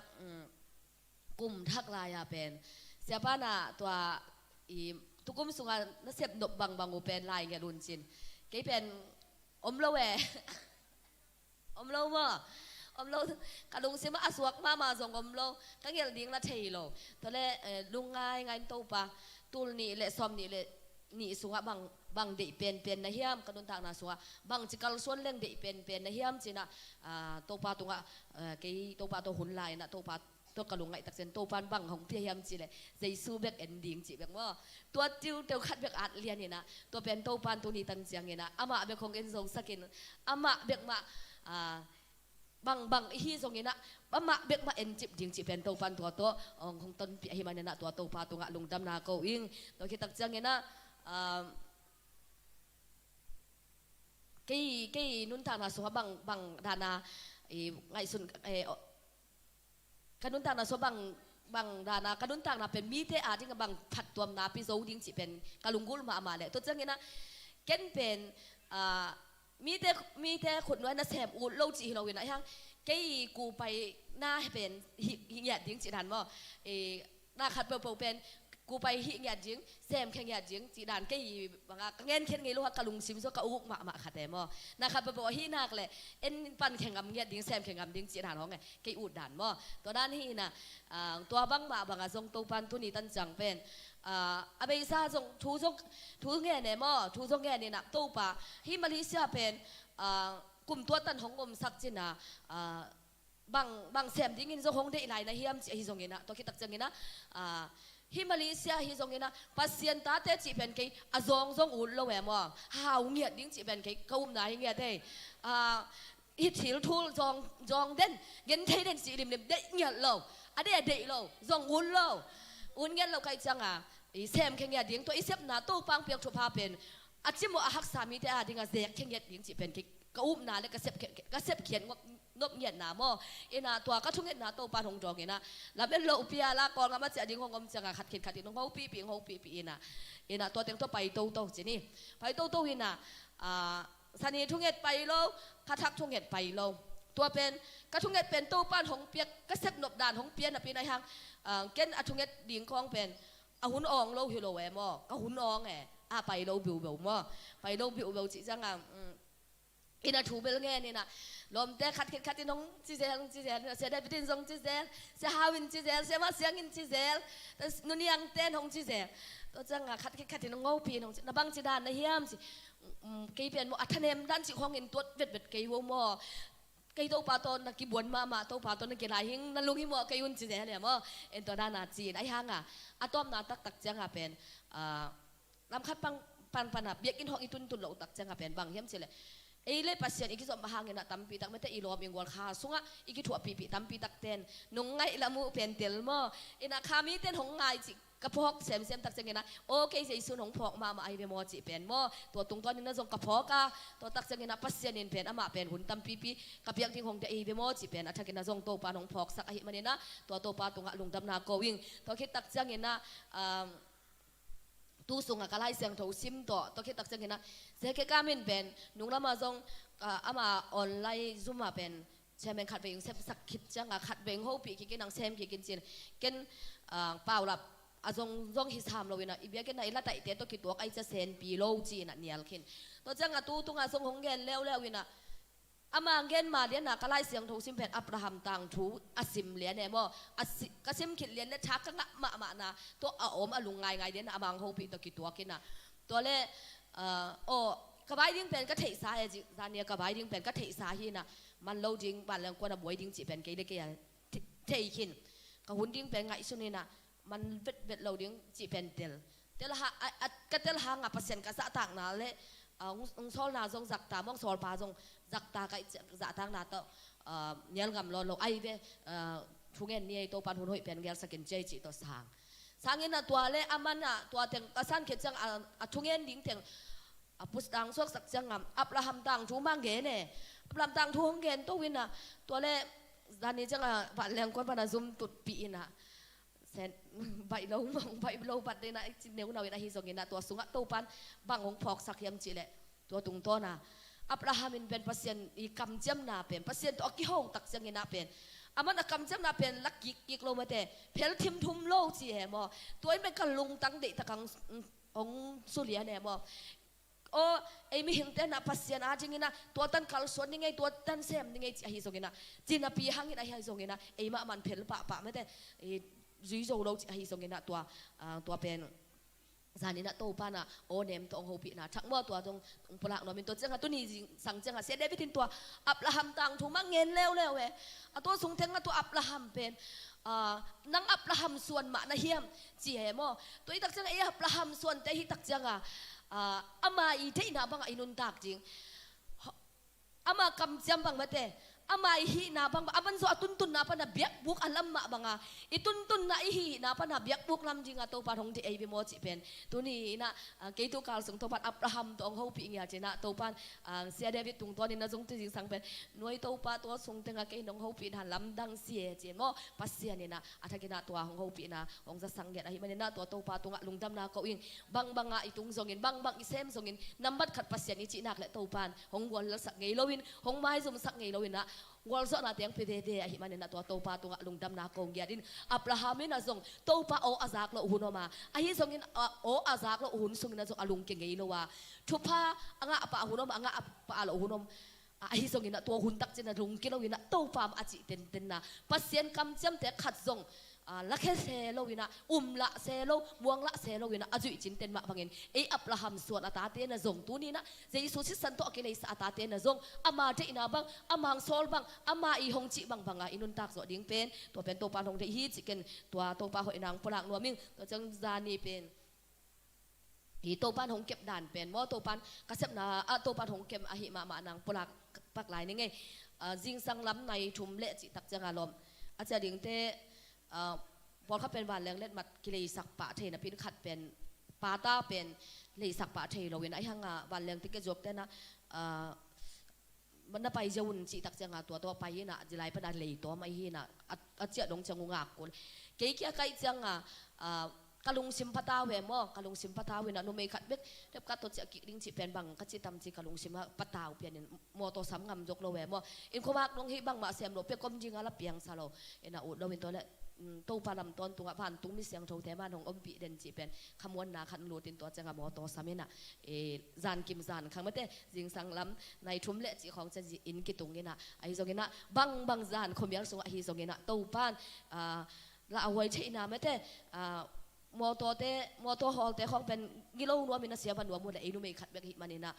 กุมทักลายเป็นเสียป้าน่ะตัวทุกกุมสุงาน่าเสียบหนบบางอุเป็นลายเงี้ยรุนจินกี่เป็นอมโลเวอมโลว่าอมโลกะลุงเสียมาอสวกมาส่งอมโลตั้งเงี้ยดิ้งละเทยโลตัวเล่ลุงง่ายตัวปะตูลนี่เละซอมนี่เละนี่สุงาบางเด็กเป็นนะเฮียมกระดุนทางนาสุงาบางจิกลส่วนเรื่องเด็กเป็นนะเฮียมจีน่ะตัวปะตัวกี่ตัวปะตัวหุ่นลายนะตัวปะตัวกระลุงไงตักเซนตัวปันบังของพี่เฮียมจีเลยใจสู้เบกเอ็นดิ้งจีเบกว่าตัวจิ้วตัวขัดเบกอัดเลียนนี่นะตัวเป็นตัวปันตัวนี้ตั้งเจียงนี่นะอามาเบกของเอ็นทรงสกินอามาเบกมา บางฮีทรงนี้นะบะมาเบกมาเอ็นจิบดิงจิเป็นตัวปันตัวคงต้นปีให้มันนะตัวพาตัวงะลงดำนาเกาอิงตัวคิดตักจังนี้นะกี่นุ่นทางนาสวบางดานาไงสุนกันนุ่นทางนาสวบางดานากันนุ่นทางนาเป็นมีเทอาที่กับบางผัดตัวนาพิโซดิงจิเป็นกะลุงกุลมาเลยตัวจังนี้นะเก็นเป็นมีแต่คนน้อยนะแสบอูดโลจีเราอยู่นะฮะกี่กูไปหน้าเป็นหิงหยาดยิงจีดันว่าหน้าขัดเปล่าเป็นกูไปหิงหยาดยิงแซมแข่งหยาดยิงจีดันกี่บางเงี้ยเข็นไงลูกกะลุงซิมโซกะอุกมาขัดแต่ว่าหน้าขัดเปล่าหินักเลยเอ็นปันแข่งกับหยาดยิงแซมแข่งกับยิงจีดันห้องไงกี่อูดดันว่าตัวด้านนี้นะตัวบางทรงตัวปันตัวนี้ตั้งจังเป็นอาเบย์ซาทรงทูเงี้ยเนี่ยมั้งทูทรงเงี้ยเนี่ยนะตัวป่าที่มาเลเซียเป็นกลุ่มตัวตันของกลุ่มสักจินะบางแซมดิ้งอินโซฮงได้หลายนะเฮียมจีฮิซงเงินะตัวคิดตักจังเงินะฮิมาเลเซียฮิซงเงินะปัสเซียนตาเตจีเป็นกี่จงอุ่นโลแวมั้งหาวเงียดิ้งจีเป็นกี่เขาอุ้มนายเงียได้ฮิตถิลทูลจองเด่นเงินเทเด่นสีริมเด็ดเงียโลอะเด็ดโลจงอุ่นโลอุ่นเงียโลใครจังแซมแข่งเงียดิ้งตัวอีเซฟนาตู้ปังเปียกทุพาเป็นอาจิมว่าหักสามีแต่ดิ้งแซกแข่งเงียดิ้งจีเป็นกี่ก็อุ้มนาเลยก็เสพเขียนนบเงียนนาโมอินาตัวก็ทุ่งเงียนนาตัวปานหงจองเงินะแล้วเป็นโลเปียละกองก็มาเจอดิ้งของผมจะขัดขีดน้องเขาปีอินาตัวเต็มตัวไปโตจีนี่ไปโตอินาสันนิทุ่งเงียนไปโลคัดทักทุ่งเงียนไปโลตัวเป็นก็ทุ่งเงียนเป็นตัวปานหงเปียกก็เสพนบด่านหงเปียนะปีในห้างเก้นทุ่งเงียนดิ้งของเป็นหุ่นอองโลฮิโลแวมอก็หุ่นอองไปโลบิวมอไปโลบิวจีจังอินาถูเบลเงี้ยนี่นะลมแต่ขัดที่น้องจีเซลเสียได้ไปดินทรงจีเซลเสียฮาวินจีเซลเสียมาเสียงอินจีเซลแต่นุ่นยังเต้นของจีเซลตัวจังขัดที่น้องเอาปีน้องนับบังจีดานนะเฮียมสิกี่เป็นอัธเนมด้านสิของเงินตัวเวทกี่วงมอกี่ตัวปาตอนนักกีบวนมาตัวปาตอนนักกีฬาหิงนั่นลุงหิมอกี่วันจีเซลเนี่ยมอเอ็นตัวด้านนาจีนไอ้ห่างอะตัวนาตักจังเป็นลำคัดปันเบียกินห้องอีตุนเหล่าตักจังเป็นบางเฮียมสิเลยเลยปัสเซียนอีกสมบัติเงินตั้มปีตักไม่แต่อีลอมยังวัลคาสุงะอีกถั่วปีตั้มปีตักเต้นนงไงละมูเป็นเตลมอนักขามีเต้นหงไงจิกระพกเซมตักจังเงินนะโอเคจะสุนหงพอกมาไอเดมอจิเป็นมอตัวตรงตอนนี้น่าจงกระพกตัวตักจังเงินนะปัสเซียนเป็นอามาเป็นหุ่นตั้มปีกับยังที่หงจะไอเดมอจิเป็นอาทักเงินนะจงโตปานหงพอกสักไอมันเนี่ยนะตัวโตปาตรงลุงดำนาโกวิ่งตัวคิดตักจังเงินนะตู้ส่งกะไลเสียงถูซิมตัวคิดตักจังเงินนะเสกกามินเป็นนุ่งละมาจงอามาออนไลน์ซูมาเป็นใช่ไหมขัดเวงเซฟสักคิดจังขัดเวงโฮปีกินนังเซมกินจีนกินเปล่าลับจงฮิสามเราวินะอีเบียกินไหนละแต่เตะตัวคิดตัวไอจะเซนปีโลจีน่ะเนียลขินตัวจังตู้ตุงทรงหงเงินแล้ววินะอามาเงินมาเลี้ยนน่ะกะไลเสียงถูซิมเป็นอับราฮัมต่างถูอาซิมเลี้ยนเนี่ยบ่กะซิมขิดเลี้ยนเนี่ยชักกันมานะตัวอาอมอาลุงไงเลี้ยนอามาโฮปีตัวคิดตัวกินน่ะตัวเล่โอกระบายดิ้งเป็นก็เทสาเอจิจานเนี่ยกระบายดิ้งเป็นก็เทสาฮีนะมันโลดิ้งบ้านเรื่องกวนบวยดิ้งจีเป็นกี่เด็กกี่เทขินกระหุ่นดิ้งเป็นไงสุนีนะมันเบ็ดโลดิ้งจีเป็นเตลหะก็เตลหะงับเปอร์เซ็นต์ก็สะต่างนะเลยองโซลนาจงจักตามองโซลปาจงจักตาก็จะต่างนาต่อเนี้ยงำโลไอเบทุกเงินเนี่ยตัวปันหุ่นหอยเป็นเงี้ยสกินเจจิตัวสางเงินตัวเล่อามันน่ะตัวเต็งกระสันเขียนจังทุกเงินดิ้งเต็งพุทธังสวกสักจังอับราฮัมตังทูมังเกเน่อับราฮัมตังทูมังเกนตัววินะตัวเล่ด้านนี้จังบัดแรงกวนบัดซุ่มตุดปีนะเซนใบโลบัดเลยนะจิเนวนาวินะฮิซงเงินตัวสุงะตัวปันบางองพอกสักยามจีเล่ตัวตุงตัวนะอับราฮัมินเป็นพัศยันอีกำเจมนาเป็นพัศยันตัวกี่ห้องตักจังเงินเป็นอามันกำเจมนาเป็นลักกิกโลมาเตเพลทิมทุ่มโลจีเหมอตัวนี้เป็นกันลุงตั้งเด็กตะกังองสุริยะเนี่ยมอโอ้ไอ้มีหิงเต้นนะพัศยันอาจริงนะตัวตันคัลส่วนยังไงตัวตันเซมยังไงฮิซงเงินจีน่าปีหังยังไงฮิซงเงินไอ้มามันเพลปะไม่แต่จุยโจโลฮิซงเงินตัวเป็นจานี่นะโตปานะโอเนมตัวองโฮปีนะทั้งหมดตัวตรงพลังเราเป็นตัวเจ้าตัวนี้สั่งเจ้าเสียได้ไปทิ้งตัวอับราฮัมต่างถูกมั่งเงินเร็วเว้ยตัวสูงเท่งนะตัวอับราฮัมเป็นนังอับราฮัมส่วนมานะเฮียมจีเหมอตัวอีตักเจ้าไอ้อับราฮัมส่วนแต่อีตักเจ้าอามาอีเทน่ะบางไอ้นุนตักจริง ama kam jam bang mate amai hi na bang aban so atuntun na pa na biak buk alam ma banga ituntun na ihi na pa na biak buk lam jinga to pa hong ti ai bi mo chi pen tuni na ke tu kal sung to pat Abraham to ho pi ngia chena to pan sia David tung to ni na jong ti jing sang pen noi to pa to sung tenga ke nong ho pi han lam dang sie chen mo pasia ni na athakina to hong ho pi na hong za sang get ahi man na to pa tunga lungdam na ko ing bang banga itung zongin bang isem zongin nambat khat pasia ni chi nak le to pan hong wal sak ngei lowin hong mai zum sak ngei lowin na wal zo na tiang pede ahi manin na to pa tunga lungdam na ko ngia din Abraham na zong to pa o azak lo hunoma ahi zongin o azak lo hun sung na zo alung ke ngei lowa thupa anga pa hunom anga pa lo hunom ahi zongin na to hun tak chen na lung ke lowin na to pa ma achi ten na pasien kam cham te khat zong la khe se lo wina la se lo muang la se lo wina aju chin ten ma bangin e Abraham suat ata te na zong tu ni na Jesus si san to ke le sa ata te na zong ama te ina bang amang sol bang ama i hong chi bang banga inun tak zo ding pen to pan hong de hi chicken to pa hoi nang polak no ming to chang zani pen hi to pan hong kep dan pen mo to pan kasep na to pan hong kem a hi ma nang polak pak lai ni nge jing sang lam nai thum le chi tak chang alom acha ding teบอลเขาเป็นวันแรงเล่นมัดกิเลสักปะเทนะพินขัดเป็นปาตาเป็นเลสักปะเทเราเว้นไอ้หังวันแรงที่กระจกแต่นะมันน่ะไปเจ้าหุ่นจีตักจังตัวไปนะจะไล่ปนัดเลยตัวไม่หินะเจ้าดงจังงากคนเกี่ยไก่จังกะลุงซิมพัตาเวมอกะลุงซิมพัตาเวนะนุ่มไม่ขัดเบ็กเด็บกัดตัวจะกิริงจีเป็นบังกัดจีตำจีกะลุงซิมพัตาเปลี่ยนมอตัวซ้ำงำจกเราเวมออินโคมากน้องฮิบังมาเสียมโลเปียกอมจิงอาลเปียงซาโลเอ็นะอุดเราเป็นตัวละตู้ปลาลำต้นตุงผ่านตุงมีเสียงโชว์แต่บ้านของอมปีเดนจีเป็นขมวนนาขันรูตินตัวจังมอตัวซ้ำนี่นะจานกิมจานครั้งเมื่อแต่จิงสังลำในทุ่มเละจีของจะอินกิตุงนี่นะไอ้ตรงนี้นะบังจานคมยังสงไอ้ตรงนี้นะตู้ปานละเอาไว้ใช่นะเมื่อแต่มอตัวฮอลแต่ของเป็นกิโลนัวมีนาเสียบันนัวหมดเลยไอ้นุ่มไม่ขัดแบบหิมันนี่นะ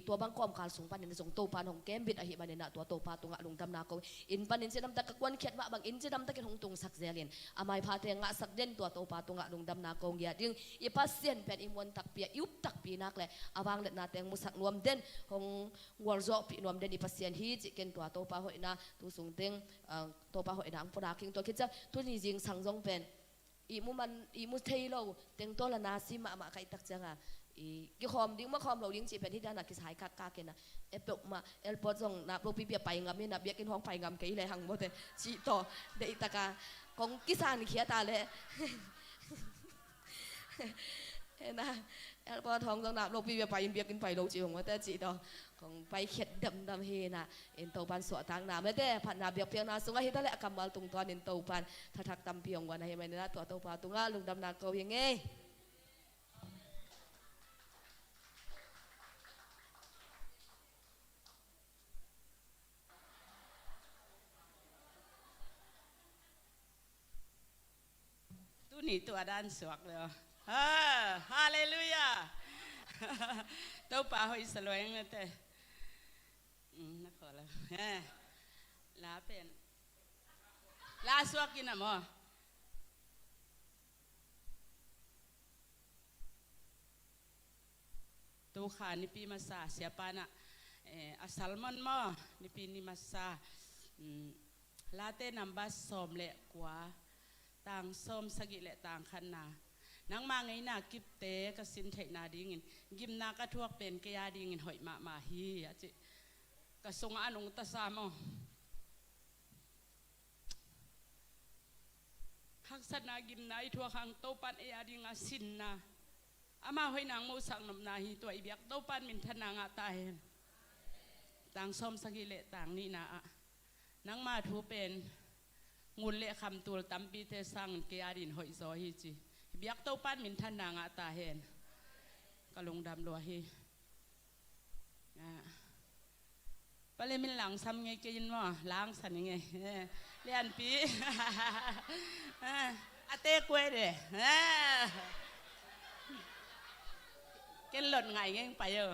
ตัวบางความการสูงปันในส่งโตปานของแก้มบิดอหิบันเนนะตัวโตปาตุงะลงดำนาโกอินปันนินเจดำตะกวนเขียดมาบางอินเจดำตะกินหงตุงสักเจริญอามายพาเตงะสักเด่นตัวโตปาตุงะลงดำนาโกงเกียดึงอีพัสเซียนเป็นอิมวันตักเปียยุบตักปีนักเลยอาวางเล็ดนาเตงมุสักนวมเด่นหงวอลโซปีนวมเด่นอีพัสเซียนฮีจิเกนตัวโตปาหอยนาตัวสูงเตงโตปาหอยนางปราคิงตัวคิดจะตัวนี้ยิงสังจงเป็นอีมุเทโลเตงตัวละนาซิมาใครตักจังอ่ะกี่คอมดิ้งมาคอมเราดิ้งจีเป็นที่ด้านนักกิจหายกาเกนะเอปมาเอลปอดส่งนับโลปีเปียไปงามนี่นับเบียกินห้องไปงามกี่เลยหังหมดเลยจีต่อเดอิตากาของกิสานเขียตาเลยนะเอลปอดท้องส่งนับโลปีเปียไปเบียกินไปโลจีของว่าแต่จีต่อของไปเข็ดดำเฮนะเอ็นโตปันสวดทางน้ำไม่ได้ผ่านนาเบียเพียงนาสุงหิตะเละกำมัลตุงตัวเอ็นโตปันทักตำเพียงวันให้มันนะตัวโตปาตุงะลุงดำนาเกายังไงนี่ตัวด้านสวกเลยฮาเลลูยาตัวป่าหอยสลวยนั่นแต่นักขอแล้วลาเป็นลาสวกกินอ่ะมั้งตัวขานิปีมาซาเสียปานะอัสลมันมั้งนิปีนิมาซาลาเต้นำบัสสมเละกว่าต่างส้มสกิเลต่างขันนานังมาไงนากิบเตกสินเทนาดีงินกิมนากระทวกเป็นกยาดีงินหอยมาฮีอะจิกระทรงอนุตสามหักษณากิมนาอิทัวขังโตปันเอียดีงาสินนาอามาหอยนางมูสังนำนาฮีตัวอีเบียกโตปันมินทนางาตายต่างส้มสกิเลต่างนี่นานังมาทูเป็นงูเละคำตัวตั้มปีเทสังเกียดินหอยซอฮีจีเบียกเต้าปั้นมินทันนางตาเห็นกะลงดำลัวฮีปะเลยมินหลังซ้ำไงกินว่าล้างสันยังไงเลียนปีอาเต้กวยเด้กินหล่นไงเงี้ยไปเออ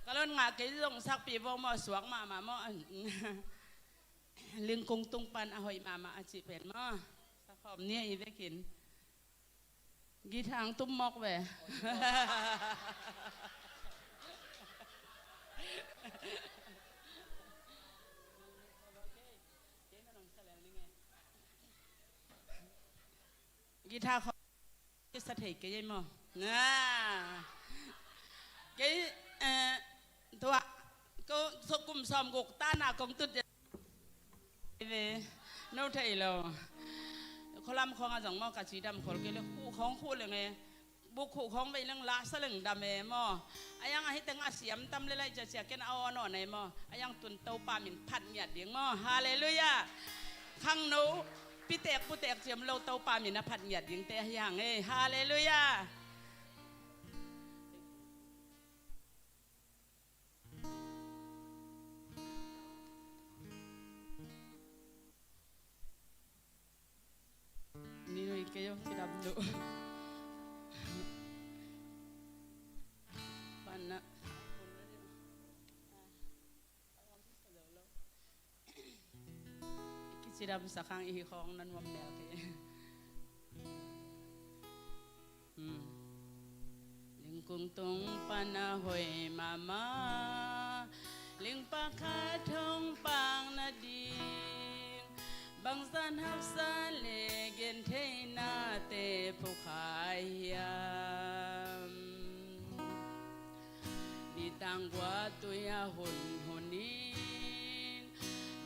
กะล่นงากินลงสักปีพอมาสวกมาหม้อลึงกงตุงปันอหอยมาอาจิเป็นมั้งสักขอบเนี่ยอีเวกินกีทางตุ้มมอกเว กีตาร์เขาสถิตกี่มั้งนะกี่ตัวก็สกุลสามกุกตาหน้ากงตุดเวโน้ตไทยเราเขาลำของอาจารย์มอกระชีดำคนกี่เลยคู่ของคู่เลยไงบุกคู่ของไปเรื่องละสลึงดำเอมออายังให้ตั้งอาเสียมตำเลยจะเสียกันเอาหน่อไหนมออายังตุนเตาปลาหมิ่นพันหยาดเดียงมอฮาเลลูยาข้างโน้พี่เตกผู้เตกเสียมเราเตาปลาหมิ่นพันหยาดเดียงแต่อย่างเอฮาเลลูยานี่เลยก็ยังที่ดำดูปันนะกิจดำสักครั้งอีกของนั้นวันแมวที่ลิงกุงตงปันนาหอยมามาลิงปากคาทงปางนาดีบางสันหับสันเลเกนเทนาเตผู้ขายยามนี่ต่างกว่าตัวยาหุ่นหุ่นนิน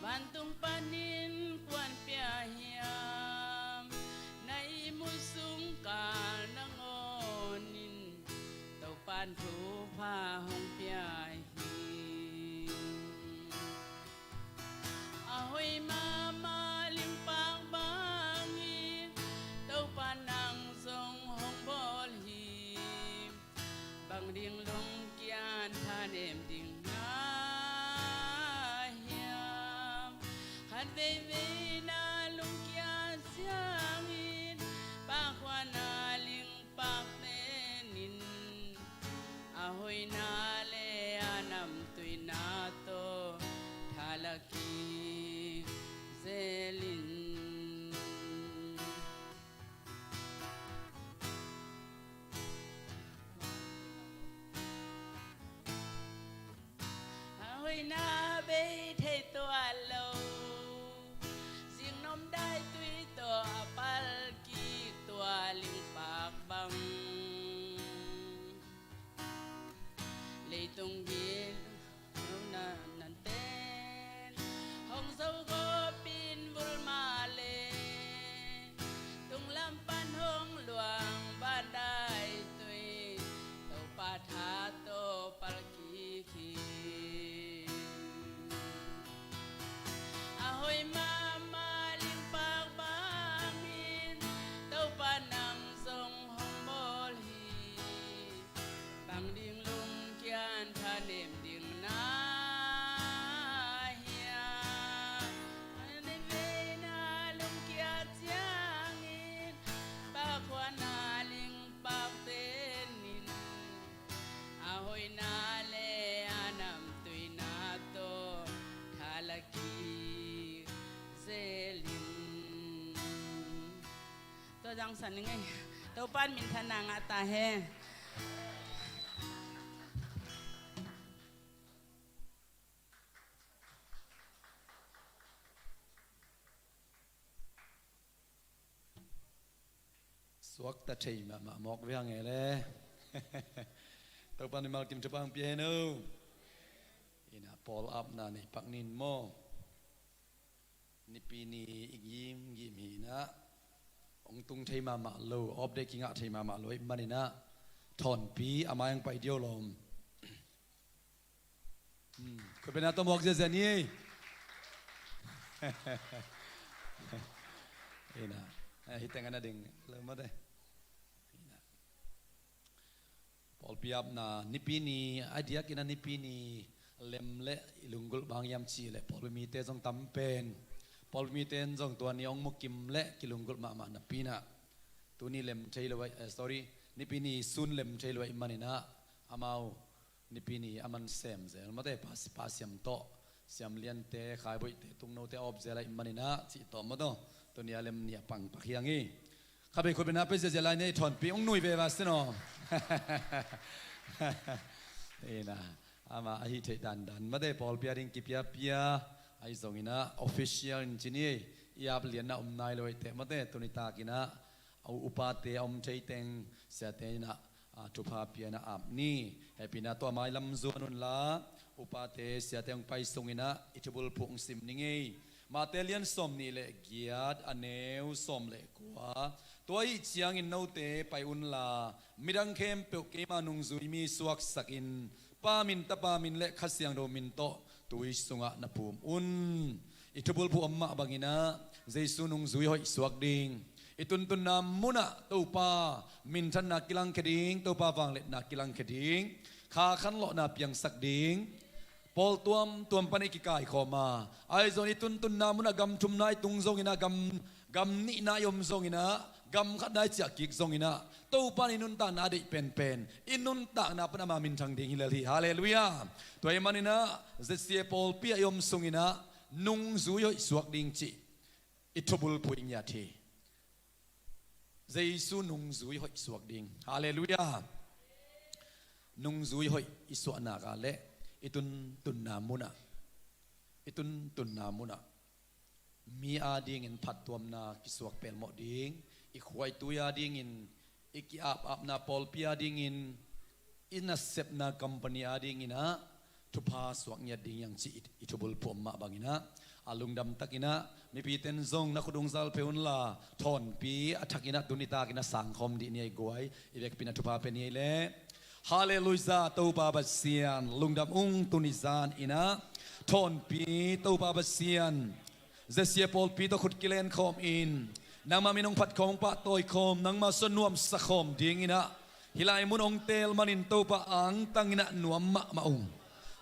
วันตุงปานินกวนเปียยามในมุสุงกานังอนินเต่าปานถูผ้าห้องเปียหิอาหอยมาดิงลงเกียนท่าเนมดิงนาเฮียมขันเวเวนาลงเกียนเสียงอินปากวานาลิงปากเตนินอาหอยนาเลอานำตุยนาโตทาลกีเซลินนาเบเทตัวโลเสียงนมได้ตุยตัวปัลกีตัวลิงปากบังเลยตรงเย็นเอาหน้านันเต้นห้องเศร้าก็ปีนบุลมาเลตรงลำปันห้องหลวงบ้านได้ตุยเต่าปาทาโตปัลกีขีหอยมามาลิงปากบางหินเต้าปานังทรงห้องบอลฮีบางดิ่งลุงเกียนทาเนมดิ่งนาเฮียในเวนาลุงเกียนเจียงอินปากวานาลิงปากเตนินอาหอยนาเลอานำตุยนาโตทาลกีตัวจังสันยังไงตัวป้านมินทนางอาตาแฮสวกตะเชยมาหมอกเวียงไงเลยตัวป้านนี่มากินจะปังเปียโนอินะพอลอัพนานี่ปักนินโมนี่ปีนี้อีกยิ้มหีนะองตุงเทมามาโลออบเด็กิงะเทมามาโลยมันนี่นะถอนปีอามายังไปเดียวลมก็เป็นอาตมอกเจนี่เอ็นะฮิตกันนะดิ่งเริ่มมาได้พอลปีอับนะนี่ปีนี้ไอเดียกินนี่ปีนี้เล็มเละลุงกุลบางยามชีเละพอลมีเตจงตำเป็นพอลมีเตนจงตัวนี้องมุกิมเละกิลุงกุลมานะปีน่ะตัวนี้เล็มใช้เลยไว้sorryนี่ปีนี้ซุนเล็มใช้เลยไว้มันนี่นะอามานี่ปีนี้อามันเซมเซลมาได้passยามโตเสียมเลียนเตะขายบ่อยเตะตุงโนเตะออบเซลมันนี่นะจิตโตมาโตตัวนี้เล็มเนี่ยปังปักยังงี้ข้าไปคนเป็นนับเป็นเจลายเนี่ยถอนปีองหนุ่ยไปว่าสิเนาะเอ็นะ ama ahi te dan ma de Paul pia ding kipia pia ai zongina official engineer iap lian na nai loi te ma de tunita kina au upate te teng sia te na tupa pia na ap ni happy na to mai lam zonun la upate sia te pai songina itubul pung sim ningi Matelian som ni le giat aneu som le kwa toi chiang in no te pai un la midang kem pe ke manung zui mi suak sakin pa min ta pa min le khasyang do min to tui sunga na pum un itubul pu amma bangina jesu nung zui hoi suak ding itun tun na muna to pa min than na kilang keding to pa wang le na kilang keding kha khan lo na piang sak ding Paul tuam panai ki kai khoma ai zoni tun na muna gam thum nai tung zong ina gam ni na yom zong ina gam khat nai chia ki zong ina to pan inun ta na de pen inun ta na pana ma min thang ding hilali hallelujah toy manina zesie Paul pia yom sung ina nung zui hoi suak ding chi itubul puing ya the Jesu nung zui hoi suak ding hallelujah nung zui hoi isu na ka le itun tun na muna mi ading in phatwam na kisuak pel mo ding ikhwai tuya ding in iki ap na Paul pia ding in a sep na company ading ina tupa suak nya ding yang chi itubul pom ma bangina alungdam takina mi piten zong na khudung zal peun la thon pi athakina tunita kina sangkhom di ni goai ibek pina tupa pe ni le Hallelujah tau babasian lungdam tunizan ina thon pi tau babasian zesia Paul pi to khut kilen khom in nangma minong phat khom pa toy khom nangma sonuam sakhom ding ina hilai mun ong tel manin tau pa ang tangina nuam maung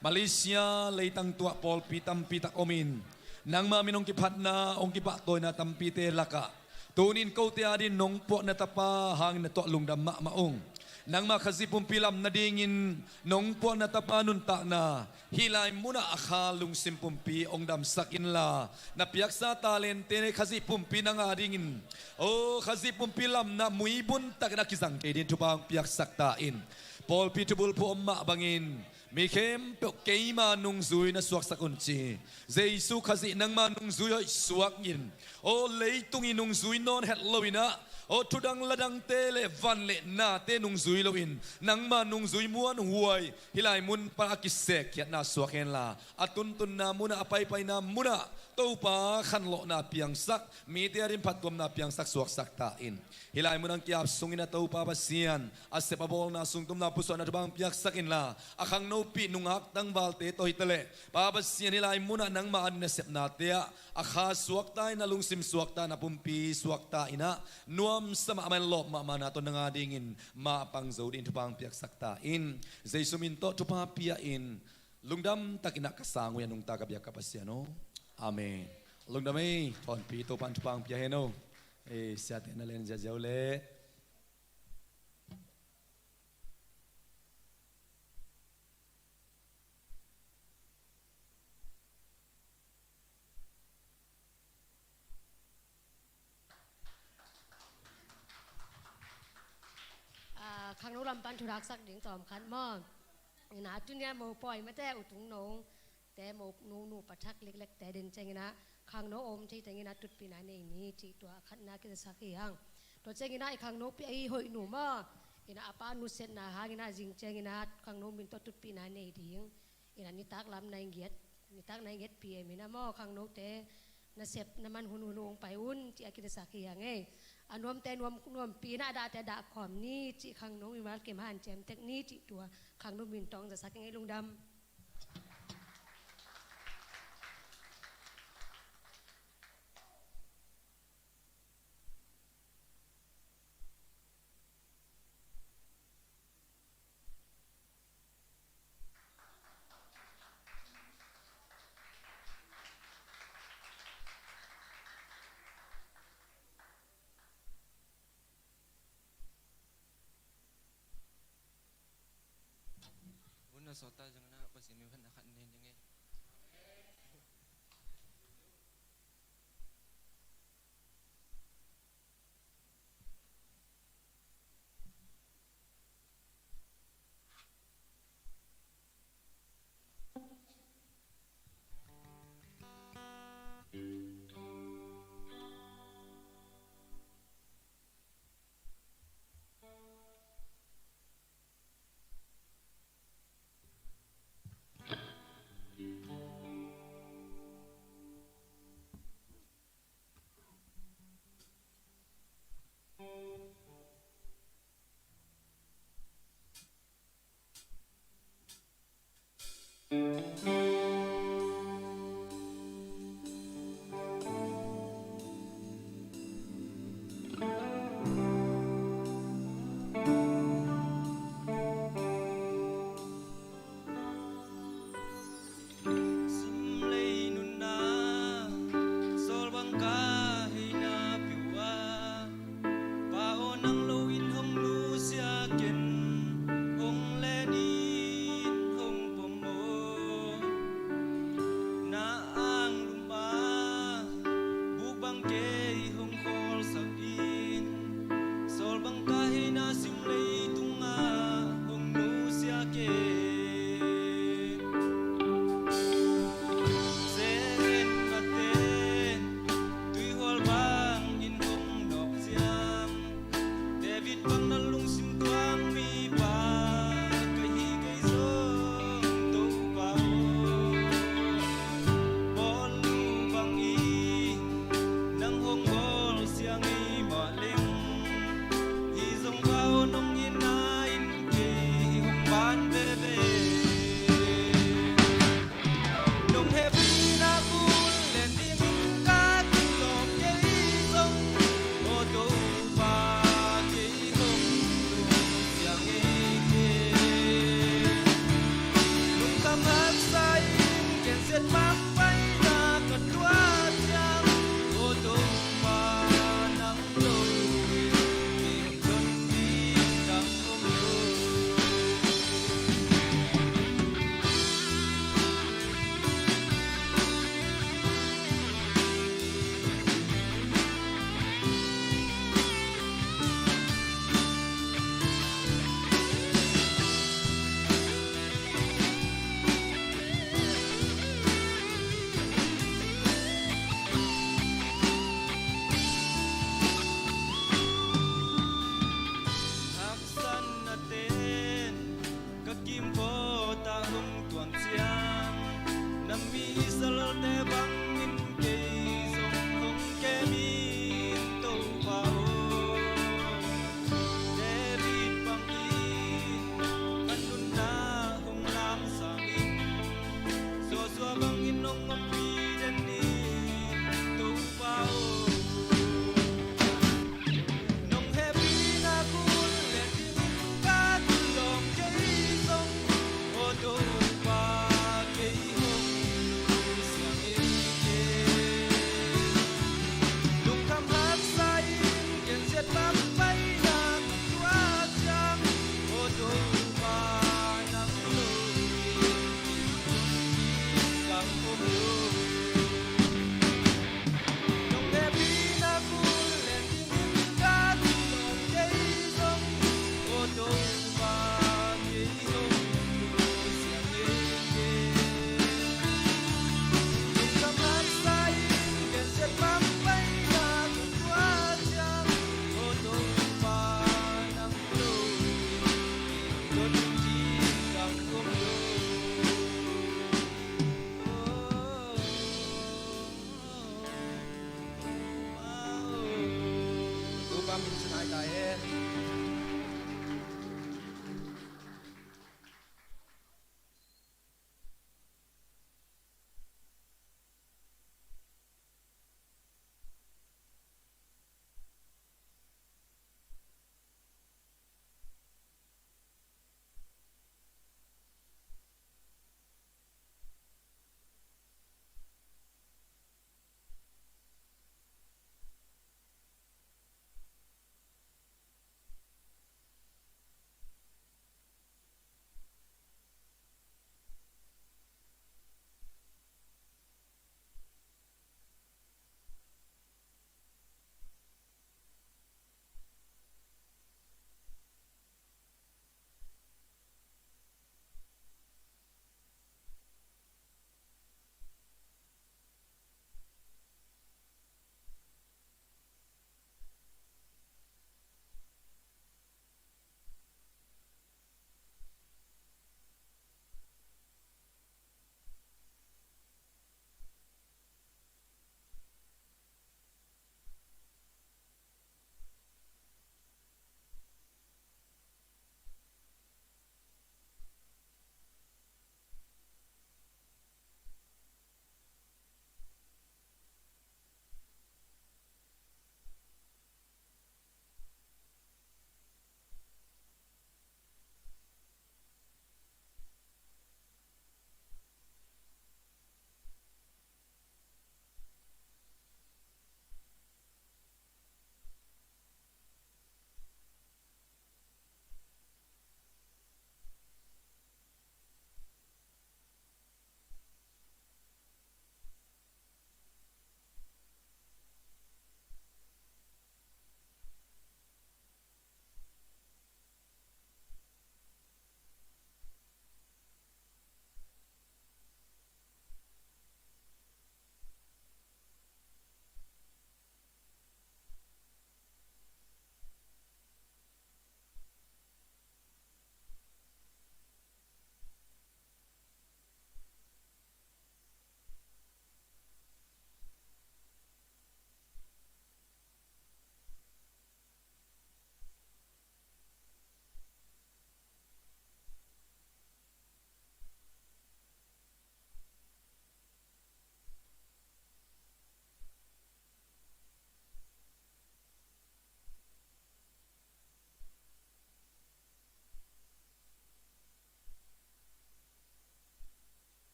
Malaysia leitang tua Paul pi tampi tak omin nangma minong kiphat na ong kipa toy na tampi te laka tunin ko te adin nong po na tapa hang na to lungdam maung nang makazipong pilam na dingin nong po na tapanun ta na hilay muna akhalung simpumpi ong damsakin la na piyak sa talente ne kazipumpi na nga dingin o kazipumpi lam na muibun tak na kisang kedin tupang piyak saktain Paul pitubul po umma bangin Mikem keima nung zui na suak sa kunci Jesu kazi nang manung zui ay suak yin o leitung inung zui non het lowina o tudang ladang tele van le na te nung zui loin nang ma nung zui muan huay hilai mun pa kisek yat na suaken la atun na muna apay na muna to pa khanlo na piang sak mi te rin patwam na piang sak suak sak tain hilai mun ang kiap sungin na to pa basian ase pabol na sungtum na puso na bang piak sakin la akang no pi nung hak tang balte to hitale pa basian hilai muna nang maan na sep na te akha suak tai na lungsim suak ta na pumpi suak ta ina nuam sama aman lop ma mana to nga dingin ma pang zodin tupang piak sakta in Jesu minto tupa pia in lungdam takina kasangu yan nung tagabyak kapasiano amen lungdam ay ton pi to pan tupang pia heno siya na len jajaw le khang nô làm ban thu đặc sắc điện tòm khăn mò na tu nia mồ poi mà te utung nong te mồ nuปัทักเล็กๆแต่เด่นใจนะkhang nô omที่แต่นะตุดปีนานี่ที่ตัวขันนากิสักอย่างตัวใจนะไอ้khang nôปีไอ้หอยหนูมาอินะapa nuเซนนะหากินะจิงใจนะkhang nôมินตัวตุดปีนานี่ดิ่งอินะนิตักลำในเกียรนิตักในเกียรปีมินะมอkhang nô te na sep na man hunu ongไปอุ่นที่อากิสักอย่างไงอันรวมแต่รวมปีหน้าดาแต่ดาขอมนี่จีขังน้องมีมาเก็บหันแจมเทคนิคจีตัวขังน้องมินตองจะสักยังไงลุงดำ sota jang na pasimi kan akan nen jang ามมินสนายตายเอ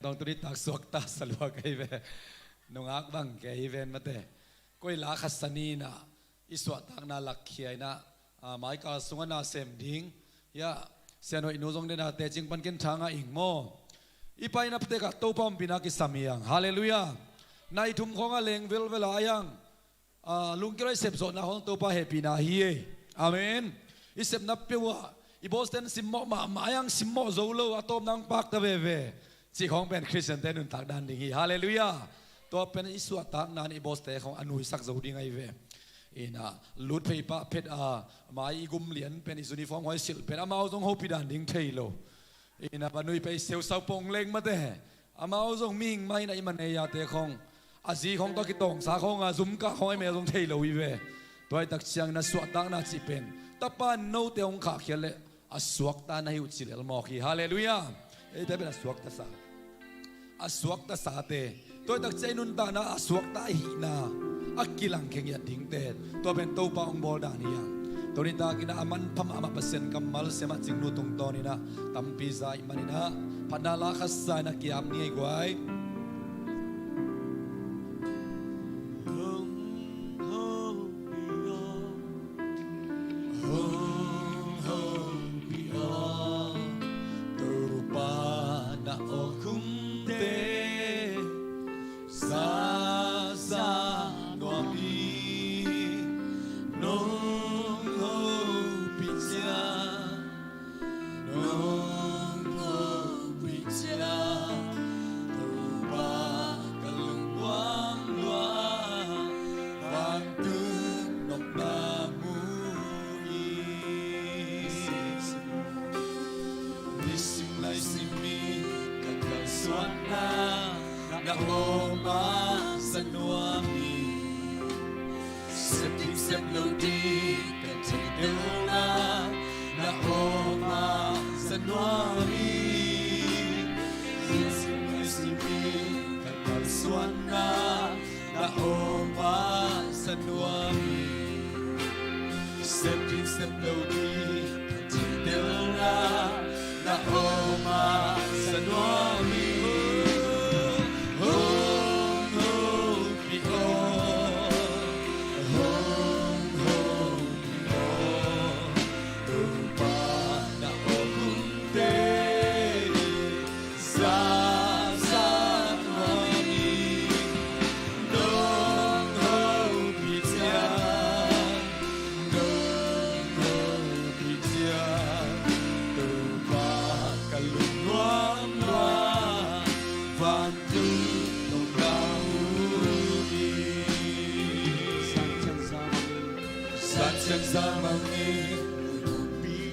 ต้องตุริตักสวกตาสลวกไอเวนงอักบังแกอีเวนมาเตะก้อยลาขัสนีนะอิสวะตักนาลักเขียนะหมายกาสุงนาเซมดิ้งยาเสียนอินุจงเดนาเตจิงปันเกินทางอิงโมอีไปนับเตกะโตปอมปินักิสามียังฮาเลลูยาในทุ่มของอเลงเวลเวลายังลุงกิไรเสพสดนะของโตปาเฮปีนาฮีอาเมนอิเสพนับเปียวอีบอสเตนซิมโมมายังซิมโมโซโลอะตอมนังปักตะเวเวจีของเป็นคริสเตียนเตนุนตักดันดิ่งฮาเลลูยาตัวเป็นอิสวะตักนานอีบอสเตของอนุสักโซดิ่งไอเวอินะลุดไปปะเพชรมาอีกุมเหรียญเป็นอิสุนิฟอร์มหอยสิลเป็นอามาจงโฮปิดันดิ่งเทโลอินะปนุยไปเซลซาปงเล็งมาเตอามาจงมิงไม่ในมันเนียเตของอาซีของตอกิตงสาของซุมกะของไอเมจงเทโลวิเวตัวไอตักเชียงนะสวดตักนะจีเป็นตะปานโนเตองขาเขียนเลยอสวกตานะฮิวจิเลลมอคีฮาเลลูยาเอเตเป็นอสวกตาสาอสวกตาสาเตตัวตักใจนุนตานะอสวกตาหินาอักกิลังเข่งยัดดิ้งเตตัวเป็นตัวปาองบอลดานียังตัวนี้ตากินามันพม่ามาเปอร์เซ็นต์กัมมัลเสมาจิงนูตรงตอนนี้นะตัมปีซาอิมันนี่นะพันนาลาขัสไซนักกิามนี่ไอ้กวย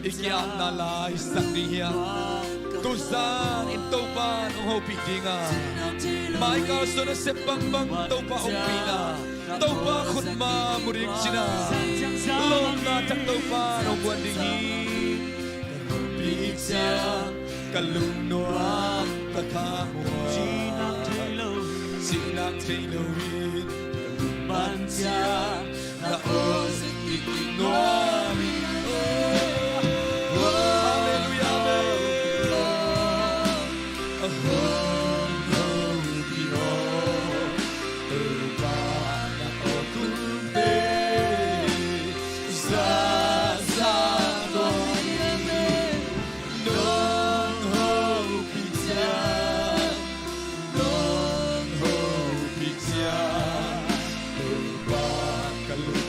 Ikiam nala isang niya Tusan intopan ang hopidinga Mai ka so na sepang bang topa opina Topa khunma murik sina Lom na tak topa no buwan dingi Kalupitya kalungnoam kakamua Sinang tailorin Kalumantya na ozing ikinoami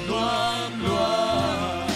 Luam luam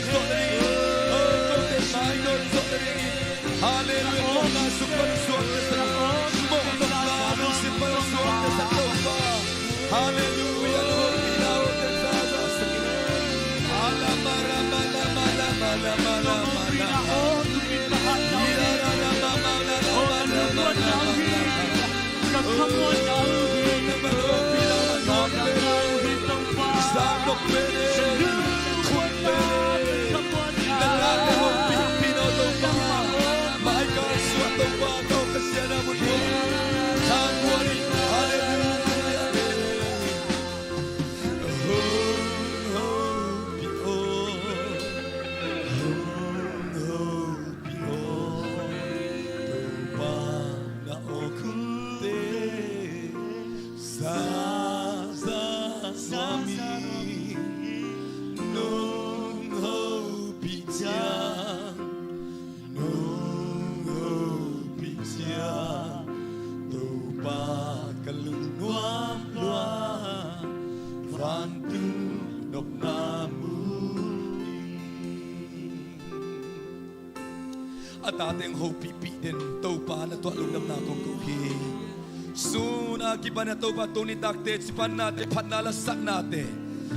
so dari oh kau te mai no so dari hallelujah mo na super so dari mo na no super so dari hallelujah mo pinao te zaza ala mara mala mala mala mala mala oh tu pinta hana ira ra mala mala mala come on now Stop atateng ho pipi den topa na to lungdam na kong kuhi suna kiban na topa tuni takte sipan nate panalasak nate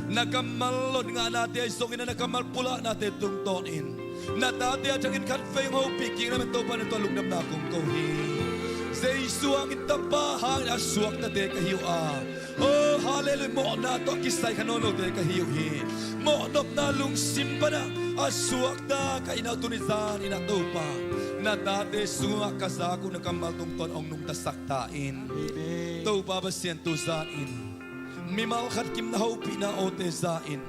nakamalod nga nate ay songin na nakamal pula nate tungtonin natate at ang inkanfeng ho piking naman topa na to lungdam na kong kuhi sa isuang itapahang asuak na te kahiwa oh hallelujah mo na to kisay kanono te kahiwi mo nop na lungsim pa na asuak na kainaw tunizan inatopa na dati sunga kasako na kamal tungton ang nung tasaktain topa ba siyan tuzain mimalkat kim na hopi na otezain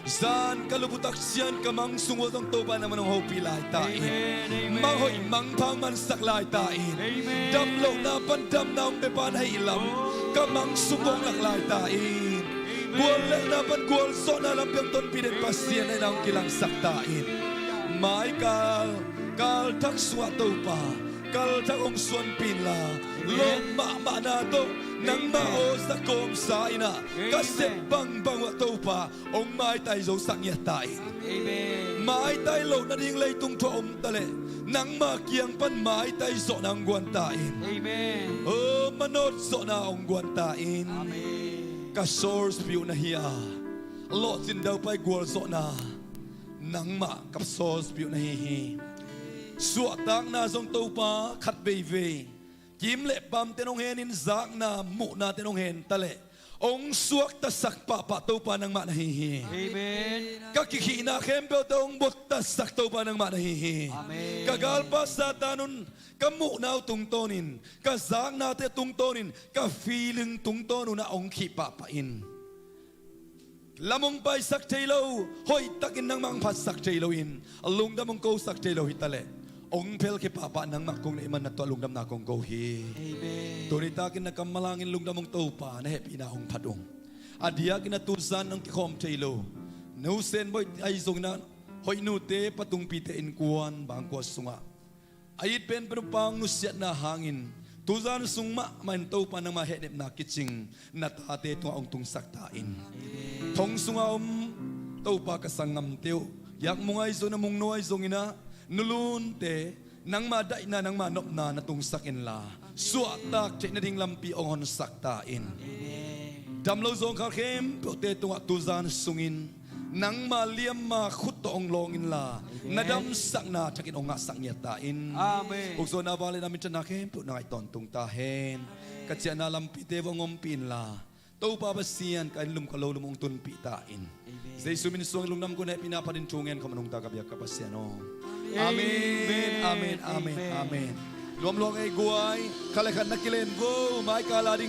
zan kalubutak siyan kamang sungod ang topa naman ang hopi laitain manghoy mangpang man saklaitain damlo na pandam na ang bepan ilam kamang sungong laklaitain gual na pan gual so na lampiang ton pinit pasien ay nang kilang saktain Michael kal tak suato pa kal tak ong suan pinla long ma na to nang mao sa kom sa ina kasi bang wato pa ong mai tai zo sang ya tai amen mai tai lo na ding lay tung to tale nang makiang pan mai tai zo nang guantain amen oh manot zo na ong guantain amen ka source view na hiya lot sin daw pa gwal zo na nang ma kap source view na hi suatang na zong topa khat beve kim le pam tenong henin zak na mu na tenong hen tale ong suak ta sak pa topa nang ma na hi amen kakikina kempe tong bot ta sak topa nang ma na hi amen kagal pa sa tanun kamu na tungtonin kazak na te tungtonin ka feeling tungtonu na ong kipapain lamong bay sak telo hoy takin nang mang pas sak teloin alung damong ko sak telo hitale ong pel ke papa nang makong iman na to lungdam na kong gohi amen tunita kin nakamalangin lungdam mong topa na happy na hong padong adia kinatusan ng kikom telo no sen boy ay zong na hoy nute patung pite in kuan bangko sunga ayit pen penupang nusyat na hangin tuzan sungma man topa nang mahenip na kitsing natate to ong tung saktain tong sunga topa kasangam teo yak mungay zo na mung noay zong ina nulun te nang maday na nang manop na natong sakin la suatak cek na ding lampi ong saktain damlo zong kakem pote tunga tuzan sungin nang maliam makut ong longin la nadam sak na takin ong sak nyatain amen ugso na bali namin tanakem put na itontong tahen katsia na lampi te ngompin la to babasian kain lum kalo lumong tun pitain say sumin suang lungnam ko na pinapadintungan ko manung tagabiak kapasiano amen amen amen amen luam luang ay guay kalakan nakilen go may kalading